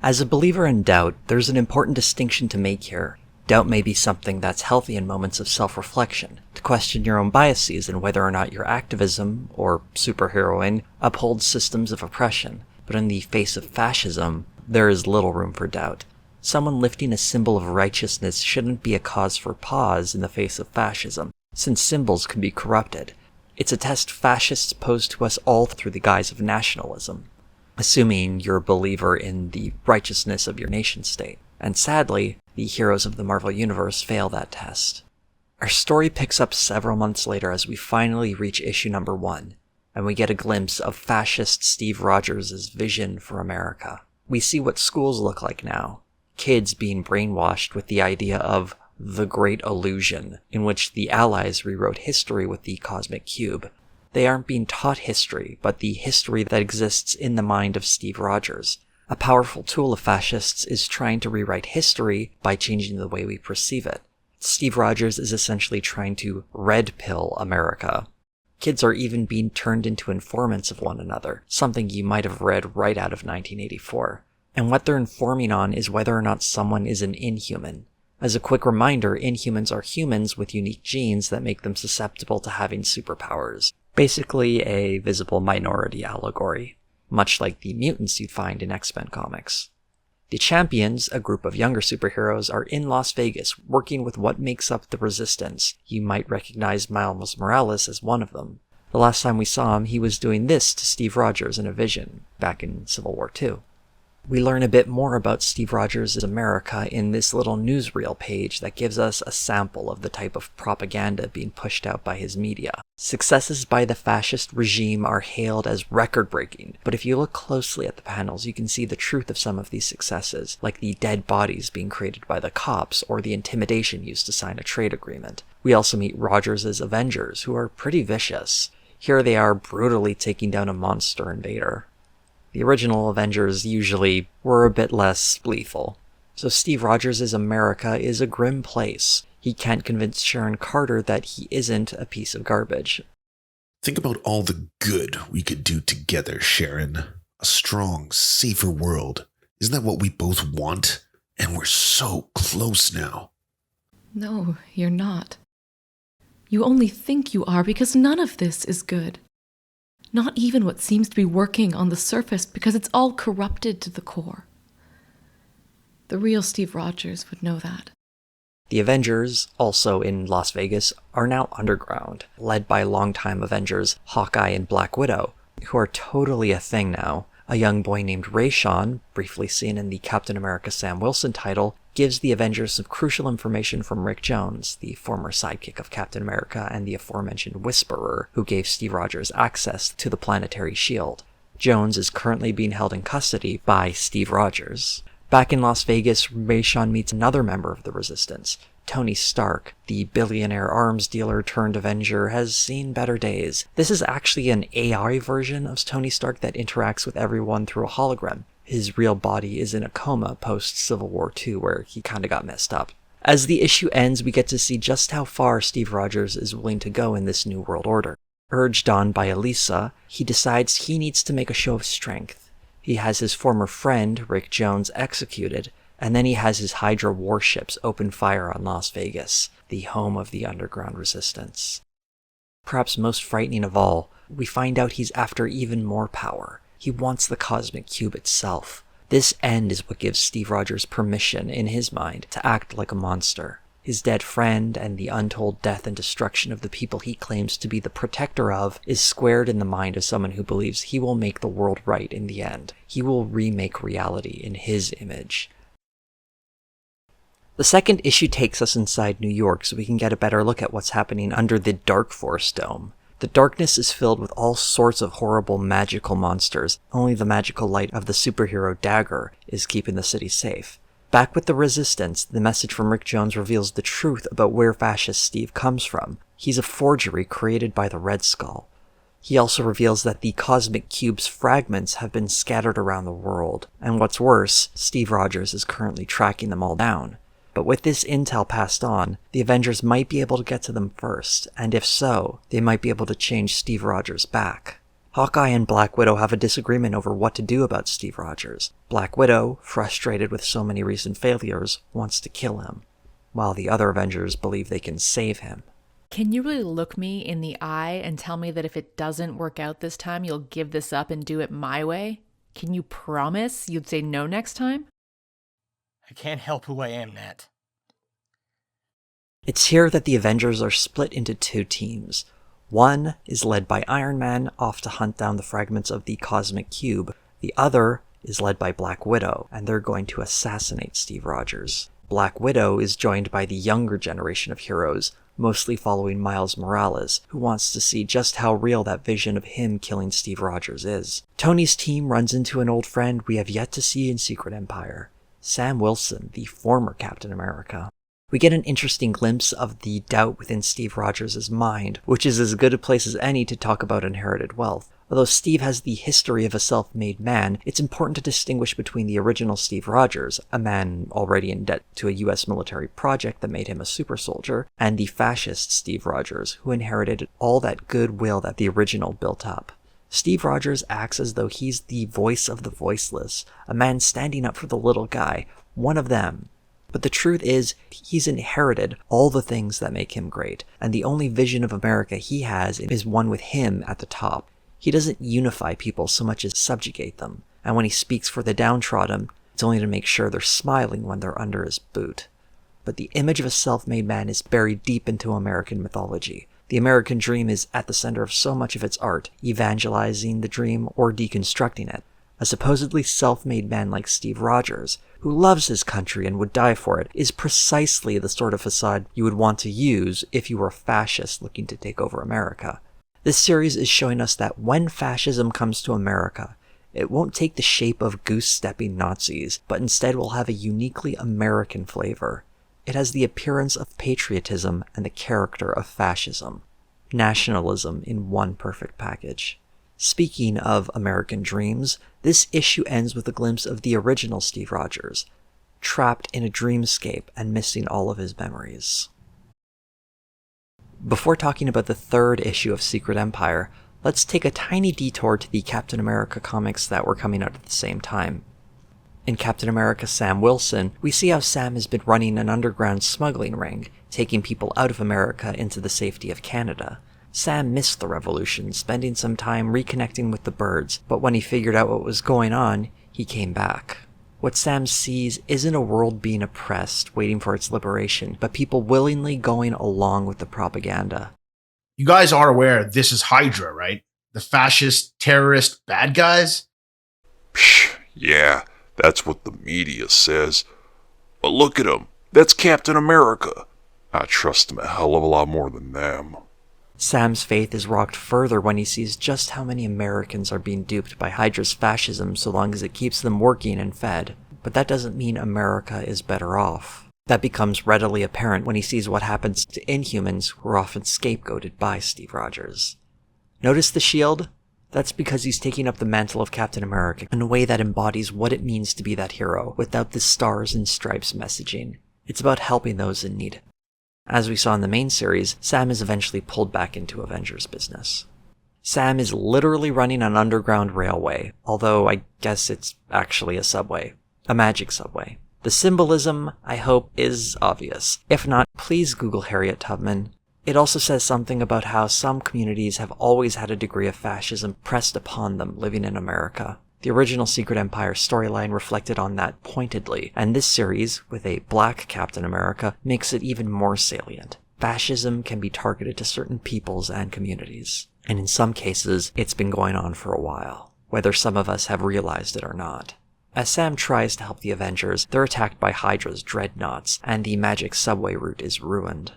As a believer in doubt, there's an important distinction to make here. Doubt may be something that's healthy in moments of self-reflection, to question your own biases and whether or not your activism, or superheroing, upholds systems of oppression. But in the face of fascism, there is little room for doubt. Someone lifting a symbol of righteousness shouldn't be a cause for pause in the face of fascism, since symbols can be corrupted. It's a test fascists pose to us all through the guise of nationalism, assuming you're a believer in the righteousness of your nation-state. And sadly, the heroes of the Marvel Universe fail that test. Our story picks up several months later as we finally reach issue number 1, and we get a glimpse of fascist Steve Rogers' vision for America. We see what schools look like now. Kids being brainwashed with the idea of the Great Illusion, in which the Allies rewrote history with the Cosmic Cube. They aren't being taught history, but the history that exists in the mind of Steve Rogers. A powerful tool of fascists is trying to rewrite history by changing the way we perceive it. Steve Rogers is essentially trying to red pill America. Kids are even being turned into informants of one another, something you might have read right out of 1984. And what they're informing on is whether or not someone is an inhuman. As a quick reminder, inhumans are humans with unique genes that make them susceptible to having superpowers. Basically a visible minority allegory, much like the mutants you'd find in X-Men comics. The Champions, a group of younger superheroes, are in Las Vegas working with what makes up the Resistance. You might recognize Miles Morales as one of them. The last time we saw him, he was doing this to Steve Rogers in a vision, back in Civil War II. We learn a bit more about Steve Rogers' America in this little newsreel page that gives us a sample of the type of propaganda being pushed out by his media. Successes by the fascist regime are hailed as record-breaking, but if you look closely at the panels, you can see the truth of some of these successes, like the dead bodies being created by the cops or the intimidation used to sign a trade agreement. We also meet Rogers' Avengers, who are pretty vicious. Here they are brutally taking down a monster invader. The original Avengers usually were a bit less lethal. So Steve Rogers' America is a grim place. He can't convince Sharon Carter that he isn't a piece of garbage. Think about all the good we could do together, Sharon. A strong, safer world. Isn't that what we both want? And we're so close now. No, you're not. You only think you are because none of this is good. Not even what seems to be working on the surface because it's all corrupted to the core. The real Steve Rogers would know that. The Avengers, also in Las Vegas, are now underground, led by longtime Avengers Hawkeye and Black Widow, who are totally a thing now. A young boy named Rayshon, briefly seen in the Captain America Sam Wilson title, gives the Avengers some crucial information from Rick Jones, the former sidekick of Captain America and the aforementioned Whisperer, who gave Steve Rogers access to the planetary shield. Jones is currently being held in custody by Steve Rogers. Back in Las Vegas, Rayshon meets another member of the Resistance, Tony Stark, the billionaire arms dealer turned Avenger, has seen better days. This is actually an AI version of Tony Stark that interacts with everyone through a hologram. His real body is in a coma post-Civil War II, where he kinda got messed up. As the issue ends, we get to see just how far Steve Rogers is willing to go in this new world order. Urged on by Elisa, he decides he needs to make a show of strength. He has his former friend, Rick Jones, executed, and then he has his Hydra warships open fire on Las Vegas, the home of the underground resistance. Perhaps most frightening of all, we find out he's after even more power. He wants the cosmic cube itself. This end is what gives Steve Rogers permission, in his mind, to act like a monster. His dead friend and the untold death and destruction of the people he claims to be the protector of is squared in the mind of someone who believes he will make the world right in the end. He will remake reality in his image. The second issue takes us inside New York so we can get a better look at what's happening under the Dark Force Dome. The darkness is filled with all sorts of horrible magical monsters. Only the magical light of the superhero Dagger is keeping the city safe. Back with the Resistance, the message from Rick Jones reveals the truth about where Fascist Steve comes from. He's a forgery created by the Red Skull. He also reveals that the Cosmic Cube's fragments have been scattered around the world, and what's worse, Steve Rogers is currently tracking them all down. But with this intel passed on, the Avengers might be able to get to them first, and if so, they might be able to change Steve Rogers back. Hawkeye and Black Widow have a disagreement over what to do about Steve Rogers. Black Widow, frustrated with so many recent failures, wants to kill him, while the other Avengers believe they can save him. Can you really look me in the eye and tell me that if it doesn't work out this time, you'll give this up and do it my way? Can you promise you'd say no next time? I can't help who I am, Nat. It's here that the Avengers are split into two teams. One is led by Iron Man, off to hunt down the fragments of the Cosmic Cube. The other is led by Black Widow, and they're going to assassinate Steve Rogers. Black Widow is joined by the younger generation of heroes, mostly following Miles Morales, who wants to see just how real that vision of him killing Steve Rogers is. Tony's team runs into an old friend we have yet to see in Secret Empire, Sam Wilson, the former Captain America. We get an interesting glimpse of the doubt within Steve Rogers' mind, which is as good a place as any to talk about inherited wealth. Although Steve has the history of a self-made man, it's important to distinguish between the original Steve Rogers, a man already in debt to a US military project that made him a super soldier, and the fascist Steve Rogers, who inherited all that goodwill that the original built up. Steve Rogers acts as though he's the voice of the voiceless, a man standing up for the little guy, one of them. But the truth is, he's inherited all the things that make him great, and the only vision of America he has is one with him at the top. He doesn't unify people so much as subjugate them, and when he speaks for the downtrodden, it's only to make sure they're smiling when they're under his boot. But the image of a self-made man is buried deep into American mythology. The American dream is at the center of so much of its art, evangelizing the dream or deconstructing it. A supposedly self-made man like Steve Rogers, who loves his country and would die for it, is precisely the sort of facade you would want to use if you were a fascist looking to take over America. This series is showing us that when fascism comes to America, it won't take the shape of goose-stepping Nazis, but instead will have a uniquely American flavor. It has the appearance of patriotism and the character of fascism. Nationalism in one perfect package. Speaking of American dreams, this issue ends with a glimpse of the original Steve Rogers, trapped in a dreamscape and missing all of his memories. Before talking about the third issue of Secret Empire, let's take a tiny detour to the Captain America comics that were coming out at the same time. In Captain America Sam Wilson, we see how Sam has been running an underground smuggling ring, taking people out of America into the safety of Canada. Sam missed the revolution, spending some time reconnecting with the birds, but when he figured out what was going on, he came back. What Sam sees isn't a world being oppressed, waiting for its liberation, but people willingly going along with the propaganda. You guys are aware this is Hydra, right? The fascist, terrorist, bad guys? Psh, yeah, that's what the media says. But look at him. That's Captain America. I trust him a hell of a lot more than them. Sam's faith is rocked further when he sees just how many Americans are being duped by Hydra's fascism so long as it keeps them working and fed. But that doesn't mean America is better off. That becomes readily apparent when he sees what happens to Inhumans who are often scapegoated by Steve Rogers. Notice the shield? That's because he's taking up the mantle of Captain America in a way that embodies what it means to be that hero without the stars and stripes messaging. It's about helping those in need. As we saw in the main series, Sam is eventually pulled back into Avengers business. Sam is literally running an underground railway, although I guess it's actually a subway. A magic subway. The symbolism, I hope, is obvious. If not, please Google Harriet Tubman. It also says something about how some communities have always had a degree of fascism pressed upon them living in America. The original Secret Empire storyline reflected on that pointedly, and this series, with a black Captain America, makes it even more salient. Fascism can be targeted to certain peoples and communities, and in some cases, it's been going on for a while, whether some of us have realized it or not. As Sam tries to help the Avengers, they're attacked by Hydra's dreadnoughts, and the magic subway route is ruined.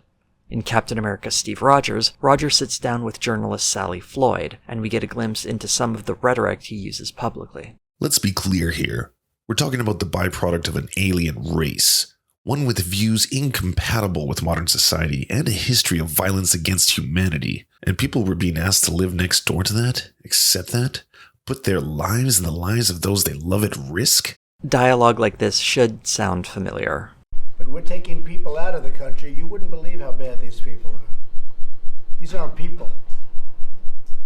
In Captain America Steve Rogers, Roger sits down with journalist Sally Floyd, and we get a glimpse into some of the rhetoric he uses publicly. Let's be clear here. We're talking about the byproduct of an alien race, one with views incompatible with modern society and a history of violence against humanity. And people were being asked to live next door to that, accept that, put their lives and the lives of those they love at risk? Dialogue like this should sound familiar. But we're taking people out of the country. You wouldn't believe how bad these people are. These aren't people.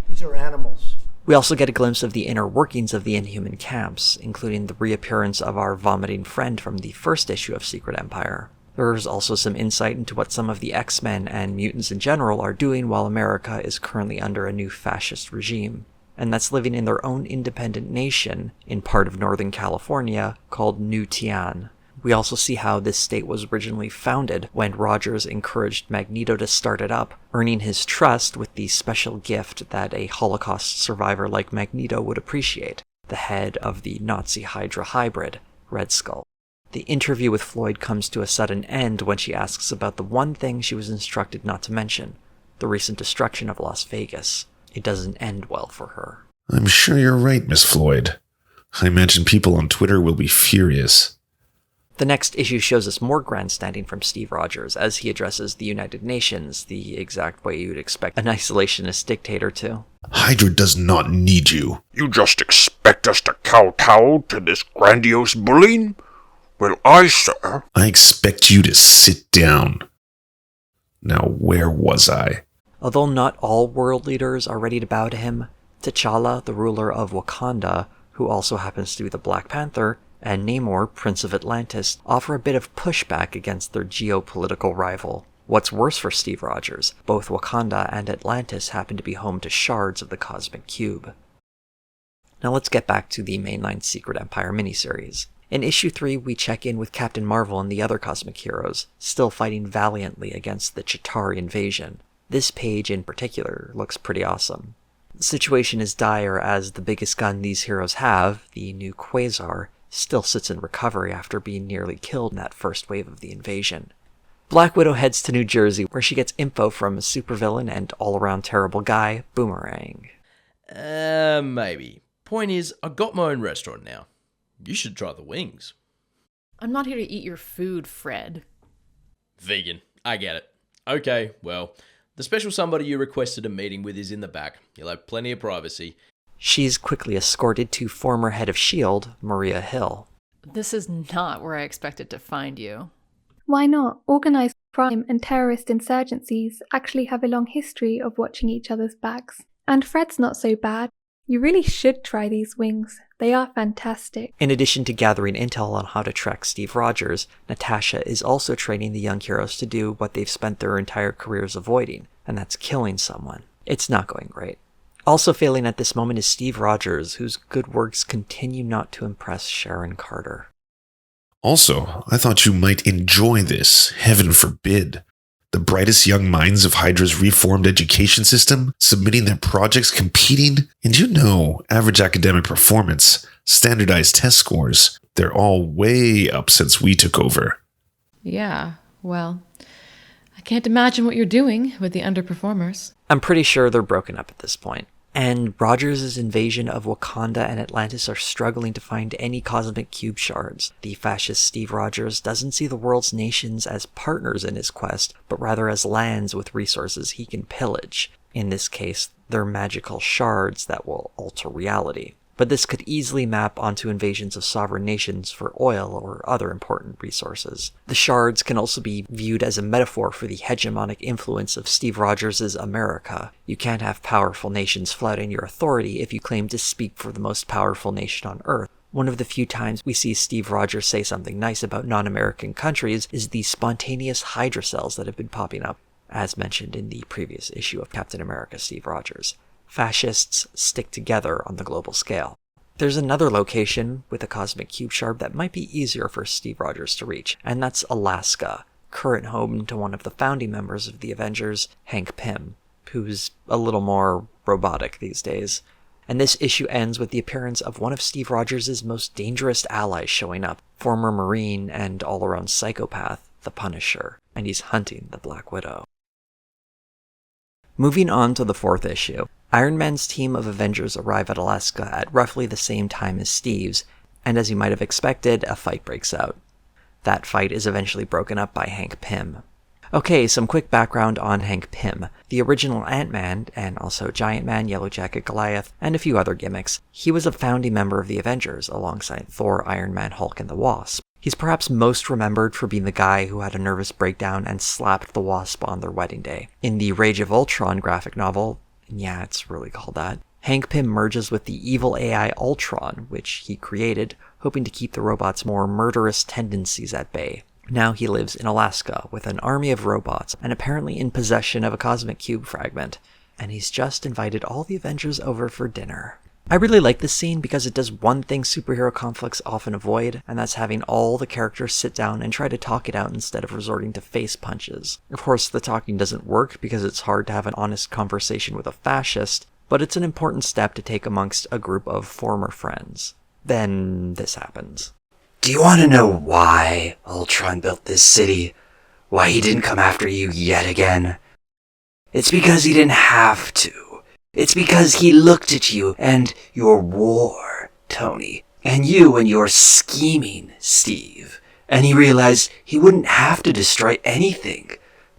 These are animals. We also get a glimpse of the inner workings of the Inhuman camps, including the reappearance of our vomiting friend from the first issue of Secret Empire. There's also some insight into what some of the X-Men and mutants in general are doing while America is currently under a new fascist regime, and that's living in their own independent nation in part of Northern California called New Tian. We also see how this state was originally founded when Rogers encouraged Magneto to start it up, earning his trust with the special gift that a Holocaust survivor like Magneto would appreciate, the head of the Nazi Hydra hybrid, Red Skull. The interview with Floyd comes to a sudden end when she asks about the one thing she was instructed not to mention, the recent destruction of Las Vegas. It doesn't end well for her. I'm sure you're right, Miss Floyd. I imagine people on Twitter will be furious. The next issue shows us more grandstanding from Steve Rogers as he addresses the United Nations, the exact way you'd expect an isolationist dictator to. Hydra does not need you. You just expect us to kowtow to this grandiose bullying? Well, sir. I expect you to sit down. Now, where was I? Although not all world leaders are ready to bow to him, T'Challa, the ruler of Wakanda, who also happens to be the Black Panther, and Namor, Prince of Atlantis, offer a bit of pushback against their geopolitical rival. What's worse for Steve Rogers, both Wakanda and Atlantis happen to be home to shards of the Cosmic Cube. Now let's get back to the mainline Secret Empire miniseries. In issue 3, we check in with Captain Marvel and the other cosmic heroes, still fighting valiantly against the Chitauri invasion. This page in particular looks pretty awesome. The situation is dire as the biggest gun these heroes have, the new Quasar, still sits in recovery after being nearly killed in that first wave of the invasion. Black Widow heads to New Jersey, where she gets info from a supervillain and all-around terrible guy, Boomerang. Maybe. Point is, I got my own restaurant now. You should try the wings. I'm not here to eat your food, Fred. Vegan. I get it. Okay, well, the special somebody you requested a meeting with is in the back. You'll have plenty of privacy. She's quickly escorted to former head of S.H.I.E.L.D., Maria Hill. This is not where I expected to find you. Why not? Organised crime and terrorist insurgencies actually have a long history of watching each other's backs. And Fred's not so bad. You really should try these wings. They are fantastic. In addition to gathering intel on how to track Steve Rogers, Natasha is also training the young heroes to do what they've spent their entire careers avoiding, and that's killing someone. It's not going great. Also failing at this moment is Steve Rogers, whose good works continue not to impress Sharon Carter. Also, I thought you might enjoy this, heaven forbid. The brightest young minds of Hydra's reformed education system, submitting their projects, competing, and average academic performance, standardized test scores, they're all way up since we took over. Yeah, well, I can't imagine what you're doing with the underperformers. I'm pretty sure they're broken up at this point. And Rogers' invasion of Wakanda and Atlantis are struggling to find any cosmic cube shards. The fascist Steve Rogers doesn't see the world's nations as partners in his quest, but rather as lands with resources he can pillage. In this case, they're magical shards that will alter reality. But this could easily map onto invasions of sovereign nations for oil or other important resources. The shards can also be viewed as a metaphor for the hegemonic influence of Steve Rogers' America. You can't have powerful nations flouting your authority if you claim to speak for the most powerful nation on Earth. One of the few times we see Steve Rogers say something nice about non-American countries is the spontaneous Hydra cells that have been popping up, as mentioned in the previous issue of Captain America Steve Rogers. Fascists stick together on the global scale. There's another location with a cosmic cube shard that might be easier for Steve Rogers to reach, and that's Alaska, current home to one of the founding members of the Avengers, Hank Pym, who's a little more robotic these days. And this issue ends with the appearance of one of Steve Rogers' most dangerous allies showing up, former Marine and all-around psychopath, the Punisher, and he's hunting the Black Widow. Moving on to the 4th issue, Iron Man's team of Avengers arrive at Alaska at roughly the same time as Steve's, and as you might have expected, a fight breaks out. That fight is eventually broken up by Hank Pym. Okay, some quick background on Hank Pym. The original Ant-Man, and also Giant Man, Yellow Jacket, Goliath, and a few other gimmicks. He was a founding member of the Avengers, alongside Thor, Iron Man, Hulk, and the Wasp. He's perhaps most remembered for being the guy who had a nervous breakdown and slapped the Wasp on their wedding day. In the Rage of Ultron graphic novel, yeah, it's really called that, Hank Pym merges with the evil AI Ultron, which he created, hoping to keep the robot's more murderous tendencies at bay. Now he lives in Alaska with an army of robots and apparently in possession of a cosmic cube fragment, and he's just invited all the Avengers over for dinner. I really like this scene because it does one thing superhero conflicts often avoid, and that's having all the characters sit down and try to talk it out instead of resorting to face punches. Of course, the talking doesn't work because it's hard to have an honest conversation with a fascist, but it's an important step to take amongst a group of former friends. Then this happens. Do you want to know why Ultron built this city? Why he didn't come after you yet again? It's because he didn't have to. It's because he looked at you and your war, Tony, and you and your scheming, Steve, and he realized he wouldn't have to destroy anything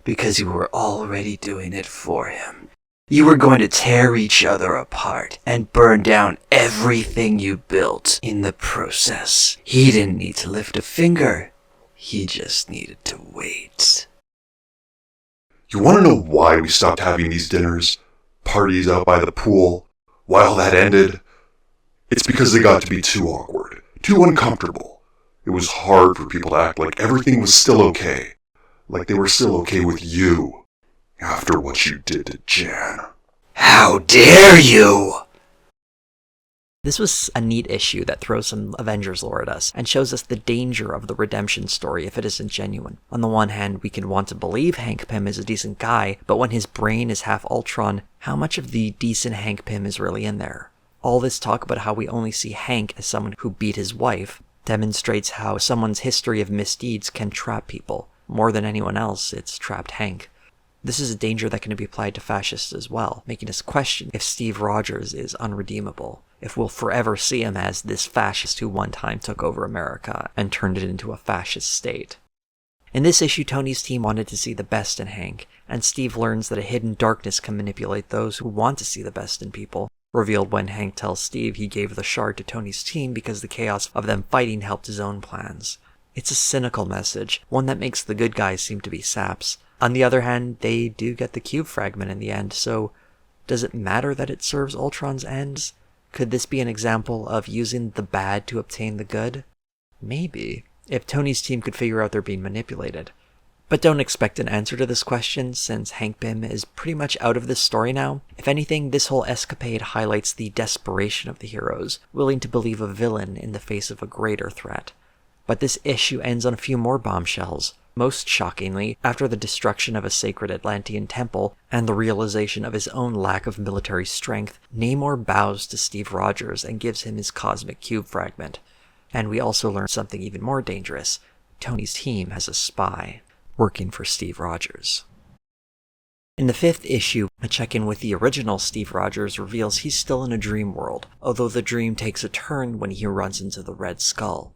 because you were already doing it for him. You were going to tear each other apart and burn down everything you built in the process. He didn't need to lift a finger. He just needed to wait. You want to know why we stopped having these dinners? Parties out by the pool? Why all that ended? It's because they got to be too awkward, too uncomfortable. It was hard for people to act like everything was still okay. Like they were still okay with you. After what you did to Jan. How dare you! This was a neat issue that throws some Avengers lore at us and shows us the danger of the redemption story if it isn't genuine. On the one hand, we can want to believe Hank Pym is a decent guy, but when his brain is half Ultron, how much of the decent Hank Pym is really in there? All this talk about how we only see Hank as someone who beat his wife demonstrates how someone's history of misdeeds can trap people. More than anyone else, it's trapped Hank. This is a danger that can be applied to fascists as well, making us question if Steve Rogers is unredeemable, if we'll forever see him as this fascist who one time took over America and turned it into a fascist state. In this issue, Tony's team wanted to see the best in Hank, and Steve learns that a hidden darkness can manipulate those who want to see the best in people, revealed when Hank tells Steve he gave the shard to Tony's team because the chaos of them fighting helped his own plans. It's a cynical message, one that makes the good guys seem to be saps. On the other hand, they do get the cube fragment in the end, so does it matter that it serves Ultron's ends? Could this be an example of using the bad to obtain the good? Maybe, if Tony's team could figure out they're being manipulated. But don't expect an answer to this question, since Hank Pym is pretty much out of this story now. If anything, this whole escapade highlights the desperation of the heroes, willing to believe a villain in the face of a greater threat. But this issue ends on a few more bombshells. Most shockingly, after the destruction of a sacred Atlantean temple and the realization of his own lack of military strength, Namor bows to Steve Rogers and gives him his cosmic cube fragment. And we also learn something even more dangerous. Tony's team has a spy working for Steve Rogers. In the 5th issue, a check-in with the original Steve Rogers reveals he's still in a dream world, although the dream takes a turn when he runs into the Red Skull.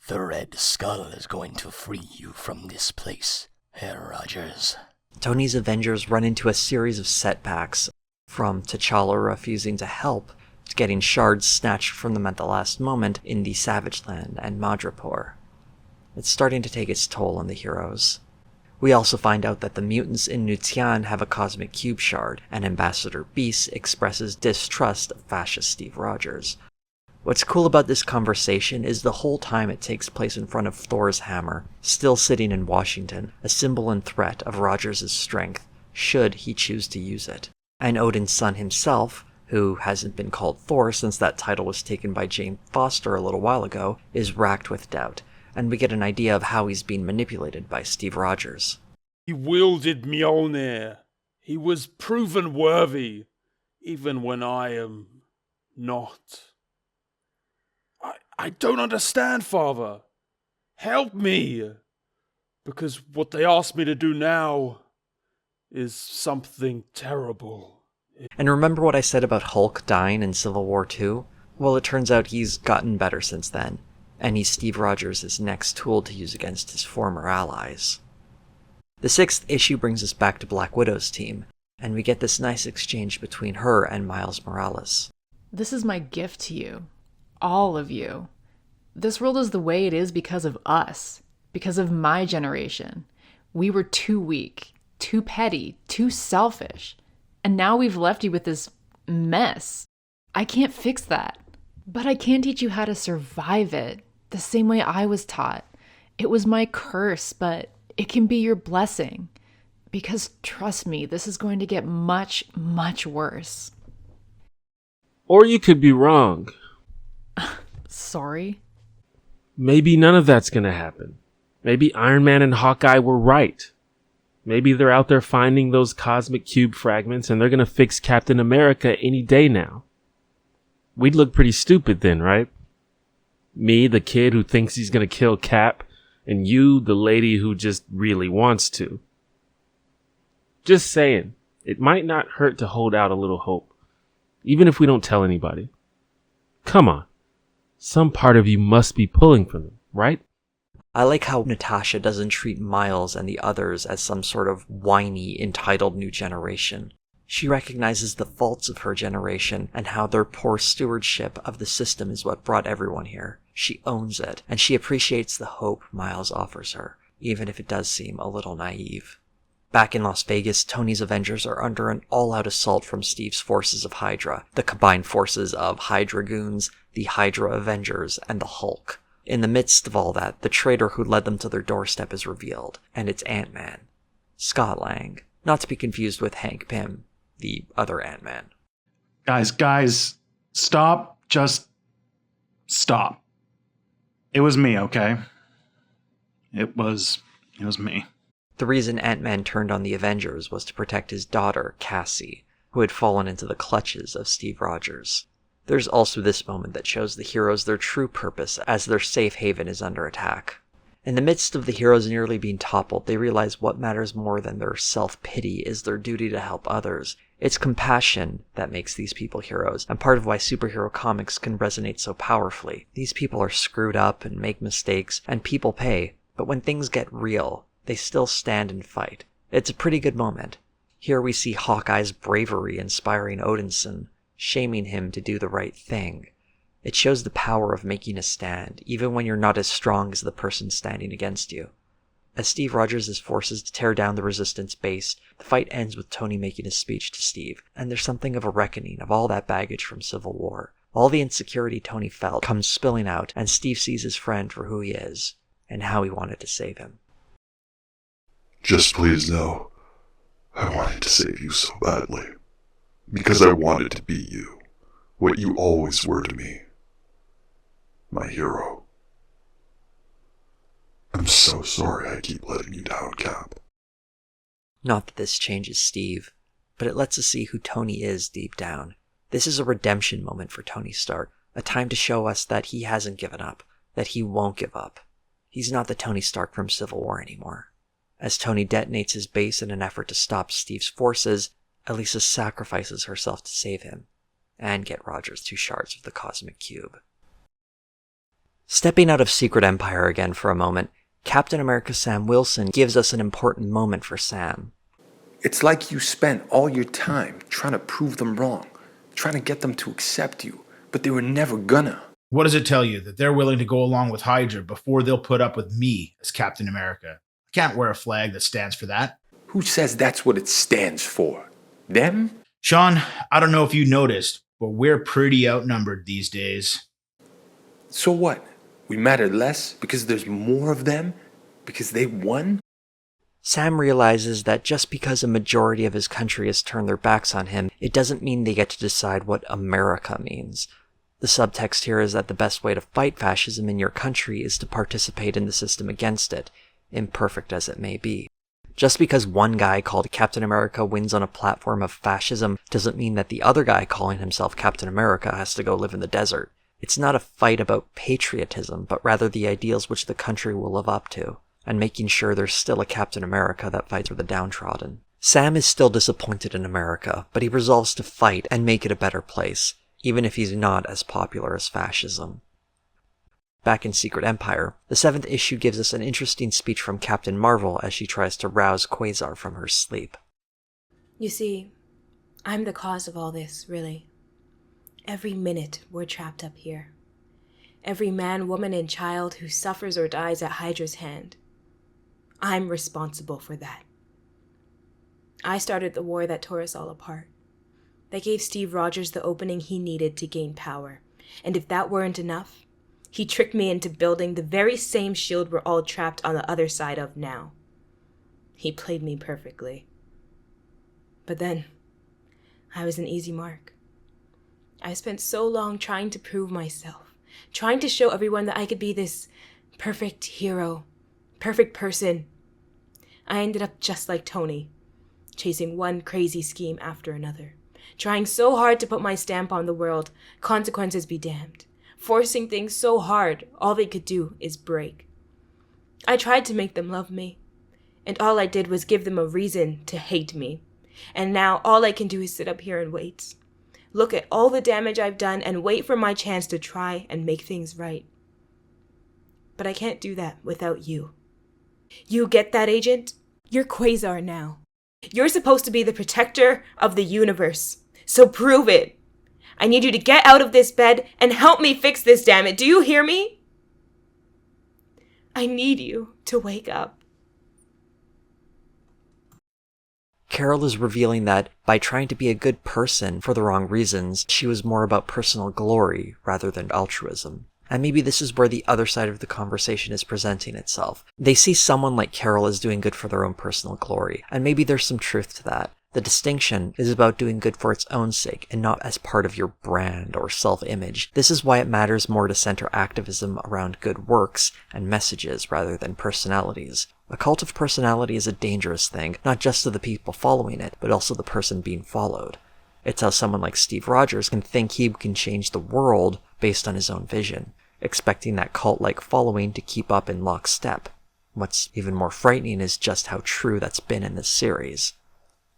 The Red Skull is going to free you from this place, Herr Rogers. Tony's Avengers run into a series of setbacks, from T'Challa refusing to help, to getting shards snatched from them at the last moment in the Savage Land and Madripoor. It's starting to take its toll on the heroes. We also find out that the mutants in Nutian have a cosmic cube shard, and Ambassador Beast expresses distrust of fascist Steve Rogers. What's cool about this conversation is the whole time it takes place in front of Thor's hammer, still sitting in Washington, a symbol and threat of Rogers' strength, should he choose to use it. And Odin's son himself, who hasn't been called Thor since that title was taken by Jane Foster a little while ago, is racked with doubt, and we get an idea of how he's being manipulated by Steve Rogers. He wielded Mjolnir. He was proven worthy, even when I am not. I don't understand, Father. Help me. Because what they ask me to do now is something terrible. And remember what I said about Hulk dying in Civil War II? Well, it turns out he's gotten better since then, and he's Steve Rogers' next tool to use against his former allies. The 6th issue brings us back to Black Widow's team, and we get this nice exchange between her and Miles Morales. This is my gift to you. All of you. This world is the way it is because of us. Because of my generation. We were too weak, too petty, too selfish. And now we've left you with this mess. I can't fix that. But I can teach you how to survive it, the same way I was taught. It was my curse, but it can be your blessing. Because trust me, this is going to get much, much worse. Or you could be wrong. Sorry? Maybe none of that's gonna happen. Maybe Iron Man and Hawkeye were right. Maybe they're out there finding those cosmic cube fragments and they're gonna fix Captain America any day now. We'd look pretty stupid then, right? Me, the kid who thinks he's gonna kill Cap, and you, the lady who just really wants to. Just saying, it might not hurt to hold out a little hope, even if we don't tell anybody. Come on. Some part of you must be pulling for them, right? I like how Natasha doesn't treat Miles and the others as some sort of whiny, entitled new generation. She recognizes the faults of her generation and how their poor stewardship of the system is what brought everyone here. She owns it, and she appreciates the hope Miles offers her, even if it does seem a little naive. Back in Las Vegas, Tony's Avengers are under an all-out assault from Steve's forces of Hydra, the combined forces of Hydra Goons, the Hydra Avengers, and the Hulk. In the midst of all that, the traitor who led them to their doorstep is revealed, and it's Ant-Man. Scott Lang, not to be confused with Hank Pym, the other Ant-Man. Guys, stop. Just stop. It was me, okay? It was me. The reason Ant-Man turned on the Avengers was to protect his daughter, Cassie, who had fallen into the clutches of Steve Rogers. There's also this moment that shows the heroes their true purpose as their safe haven is under attack. In the midst of the heroes nearly being toppled, they realize what matters more than their self-pity is their duty to help others. It's compassion that makes these people heroes, and part of why superhero comics can resonate so powerfully. These people are screwed up and make mistakes, and people pay, but when things get real, they still stand and fight. It's a pretty good moment. Here we see Hawkeye's bravery inspiring Odinson, shaming him to do the right thing. It shows the power of making a stand, even when you're not as strong as the person standing against you. As Steve Rogers is forced to tear down the Resistance base, the fight ends with Tony making a speech to Steve, and there's something of a reckoning of all that baggage from Civil War. All the insecurity Tony felt comes spilling out, and Steve sees his friend for who he is, and how he wanted to save him. Just please know, I wanted to save you so badly. Because I wanted to be you, what you always were to me. My hero. I'm so sorry I keep letting you down, Cap. Not that this changes Steve, but it lets us see who Tony is deep down. This is a redemption moment for Tony Stark, a time to show us that he hasn't given up, that he won't give up. He's not the Tony Stark from Civil War anymore. As Tony detonates his base in an effort to stop Steve's forces, Elisa sacrifices herself to save him, and get Rogers 2 shards of the Cosmic Cube. Stepping out of Secret Empire again for a moment, Captain America Sam Wilson gives us an important moment for Sam. It's like you spent all your time trying to prove them wrong, trying to get them to accept you, but they were never gonna. What does it tell you? That they're willing to go along with Hydra before they'll put up with me as Captain America? I can't wear a flag that stands for that. Who says that's what it stands for? Them? Sean, I don't know if you noticed, but we're pretty outnumbered these days. So what? We matter less because there's more of them? Because they won? Sam realizes that just because a majority of his country has turned their backs on him, it doesn't mean they get to decide what America means. The subtext here is that the best way to fight fascism in your country is to participate in the system against it, imperfect as it may be. Just because one guy called Captain America wins on a platform of fascism doesn't mean that the other guy calling himself Captain America has to go live in the desert. It's not a fight about patriotism, but rather the ideals which the country will live up to, and making sure there's still a Captain America that fights for the downtrodden. Sam is still disappointed in America, but he resolves to fight and make it a better place, even if he's not as popular as fascism. Back in Secret Empire, the 7th issue gives us an interesting speech from Captain Marvel as she tries to rouse Quasar from her sleep. You see, I'm the cause of all this, really. Every minute we're trapped up here. Every man, woman, and child who suffers or dies at Hydra's hand. I'm responsible for that. I started the war that tore us all apart. That gave Steve Rogers the opening he needed to gain power. And if that weren't enough, he tricked me into building the very same shield we're all trapped on the other side of now. He played me perfectly. But then, I was an easy mark. I spent so long trying to prove myself, trying to show everyone that I could be this perfect hero, perfect person. I ended up just like Tony, chasing one crazy scheme after another, trying so hard to put my stamp on the world, consequences be damned, forcing things so hard, all they could do is break. I tried to make them love me, and all I did was give them a reason to hate me. And now all I can do is sit up here and wait. Look at all the damage I've done and wait for my chance to try and make things right. But I can't do that without you. You get that, Agent? You're Quasar now. You're supposed to be the protector of the universe. So prove it. I need you to get out of this bed and help me fix this, damn it. Do you hear me? I need you to wake up. Carol is revealing that, by trying to be a good person for the wrong reasons, she was more about personal glory rather than altruism. And maybe this is where the other side of the conversation is presenting itself. They see someone like Carol as doing good for their own personal glory, and maybe there's some truth to that. The distinction is about doing good for its own sake and not as part of your brand or self-image. This is why it matters more to center activism around good works and messages rather than personalities. A cult of personality is a dangerous thing, not just to the people following it, but also the person being followed. It's how someone like Steve Rogers can think he can change the world based on his own vision, expecting that cult-like following to keep up in lockstep. What's even more frightening is just how true that's been in this series.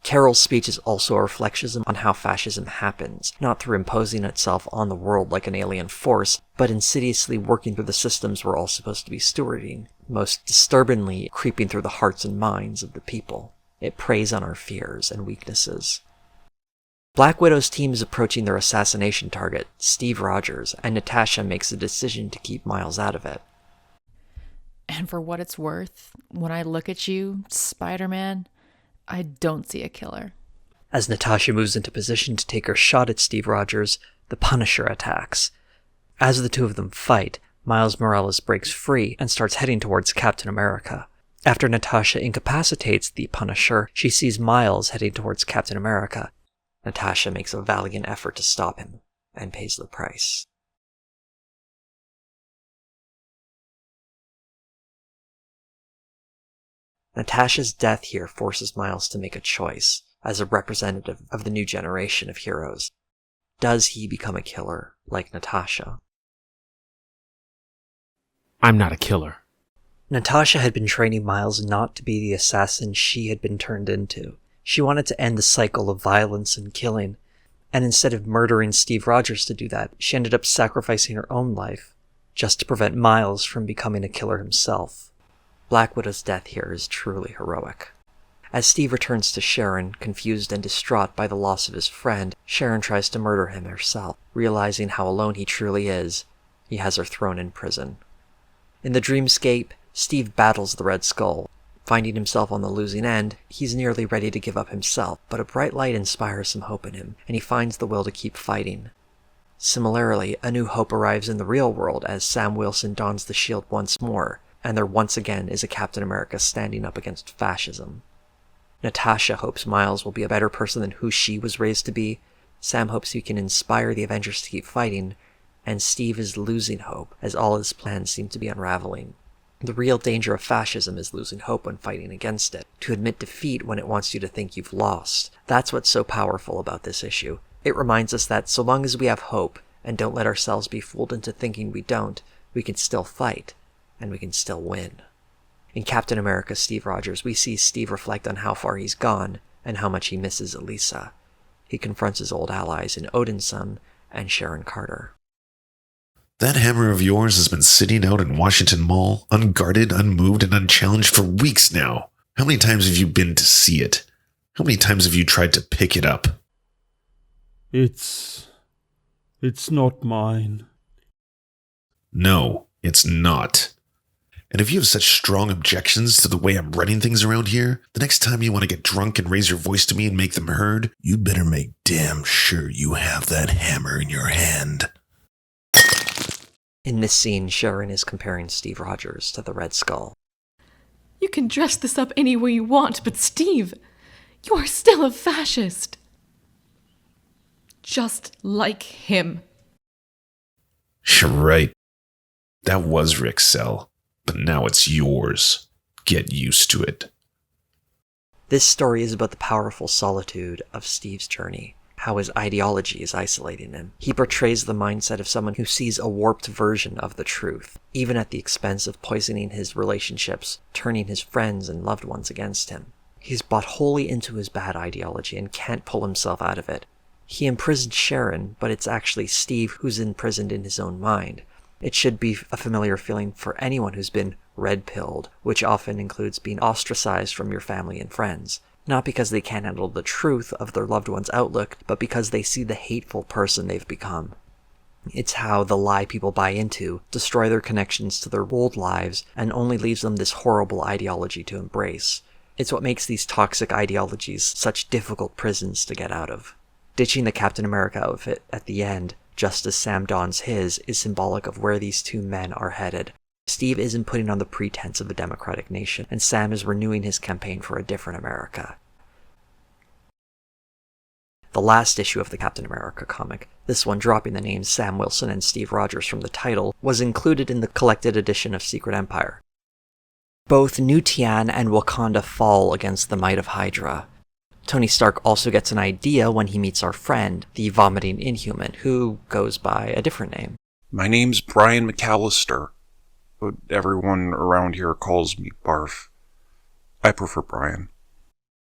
Carol's speech is also a reflection on how fascism happens, not through imposing itself on the world like an alien force, but insidiously working through the systems we're all supposed to be stewarding, most disturbingly creeping through the hearts and minds of the people. It preys on our fears and weaknesses. Black Widow's team is approaching their assassination target, Steve Rogers, and Natasha makes a decision to keep Miles out of it. And for what it's worth, when I look at you, Spider-Man, I don't see a killer. As Natasha moves into position to take her shot at Steve Rogers, the Punisher attacks. As the two of them fight, Miles Morales breaks free and starts heading towards Captain America. After Natasha incapacitates the Punisher, she sees Miles heading towards Captain America. Natasha makes a valiant effort to stop him, and pays the price. Natasha's death here forces Miles to make a choice, as a representative of the new generation of heroes. Does he become a killer, like Natasha? I'm not a killer. Natasha had been training Miles not to be the assassin she had been turned into. She wanted to end the cycle of violence and killing, and instead of murdering Steve Rogers to do that, she ended up sacrificing her own life, just to prevent Miles from becoming a killer himself. Black Widow's death here is truly heroic. As Steve returns to Sharon, confused and distraught by the loss of his friend, Sharon tries to murder him herself. Realizing how alone he truly is, he has her thrown in prison. In the dreamscape, Steve battles the Red Skull. Finding himself on the losing end, he's nearly ready to give up himself, but a bright light inspires some hope in him, and he finds the will to keep fighting. Similarly, a new hope arrives in the real world as Sam Wilson dons the shield once more, and there once again is a Captain America standing up against fascism. Natasha hopes Miles will be a better person than who she was raised to be, Sam hopes he can inspire the Avengers to keep fighting, and Steve is losing hope as all his plans seem to be unraveling. The real danger of fascism is losing hope when fighting against it, to admit defeat when it wants you to think you've lost. That's what's so powerful about this issue. It reminds us that so long as we have hope, and don't let ourselves be fooled into thinking we don't, we can still fight, and we can still win. In Captain America Steve Rogers, we see Steve reflect on how far he's gone, and how much he misses Elisa. He confronts his old allies in Odinson and Sharon Carter. That hammer of yours has been sitting out in Washington Mall, unguarded, unmoved, and unchallenged for weeks now. How many times have you been to see it? How many times have you tried to pick it up? It's not mine. No, it's not. And if you have such strong objections to the way I'm running things around here, the next time you want to get drunk and raise your voice to me and make them heard, you'd better make damn sure you have that hammer in your hand. In this scene, Sharon is comparing Steve Rogers to the Red Skull. You can dress this up any way you want, but Steve, you are still a fascist. Just like him. You're right. That was Rick's cell, but now it's yours. Get used to it. This story is about the powerful solitude of Steve's journey, how his ideology is isolating him. He portrays the mindset of someone who sees a warped version of the truth, even at the expense of poisoning his relationships, turning his friends and loved ones against him. He's bought wholly into his bad ideology and can't pull himself out of it. He imprisoned Sharon, but it's actually Steve who's imprisoned in his own mind. It should be a familiar feeling for anyone who's been red-pilled, which often includes being ostracized from your family and friends. Not because they can't handle the truth of their loved one's outlook, but because they see the hateful person they've become. It's how the lie people buy into, destroy their connections to their old lives, and only leaves them this horrible ideology to embrace. It's what makes these toxic ideologies such difficult prisons to get out of. Ditching the Captain America outfit at the end, just as Sam dons his, is symbolic of where these two men are headed. Steve isn't putting on the pretense of a democratic nation, and Sam is renewing his campaign for a different America. The last issue of the Captain America comic, this one dropping the names Sam Wilson and Steve Rogers from the title, was included in the collected edition of Secret Empire. Both New Tian and Wakanda fall against the might of Hydra. Tony Stark also gets an idea when he meets our friend, the vomiting Inhuman, who goes by a different name. My name's Brian McAllister, but everyone around here calls me Barf. I prefer Brian.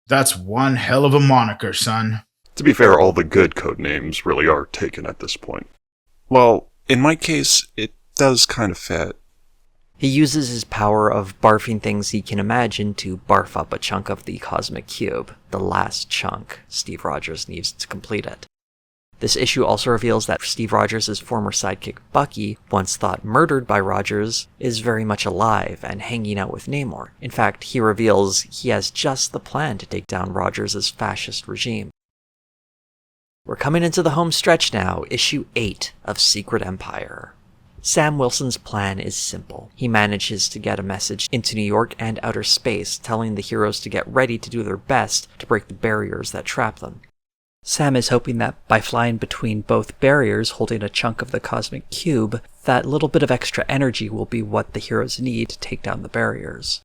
That's one hell of a moniker, son. To be fair, all the good code names really are taken at this point. Well, in my case, it does kind of fit. He uses his power of barfing things he can imagine to barf up a chunk of the cosmic cube, the last chunk Steve Rogers needs to complete it. This issue also reveals that Steve Rogers' former sidekick Bucky, once thought murdered by Rogers, is very much alive and hanging out with Namor. In fact, he reveals he has just the plan to take down Rogers' fascist regime. We're coming into the home stretch now, issue 8 of Secret Empire. Sam Wilson's plan is simple. He manages to get a message into New York and outer space, telling the heroes to get ready to do their best to break the barriers that trap them. Sam is hoping that by flying between both barriers holding a chunk of the cosmic cube, that little bit of extra energy will be what the heroes need to take down the barriers.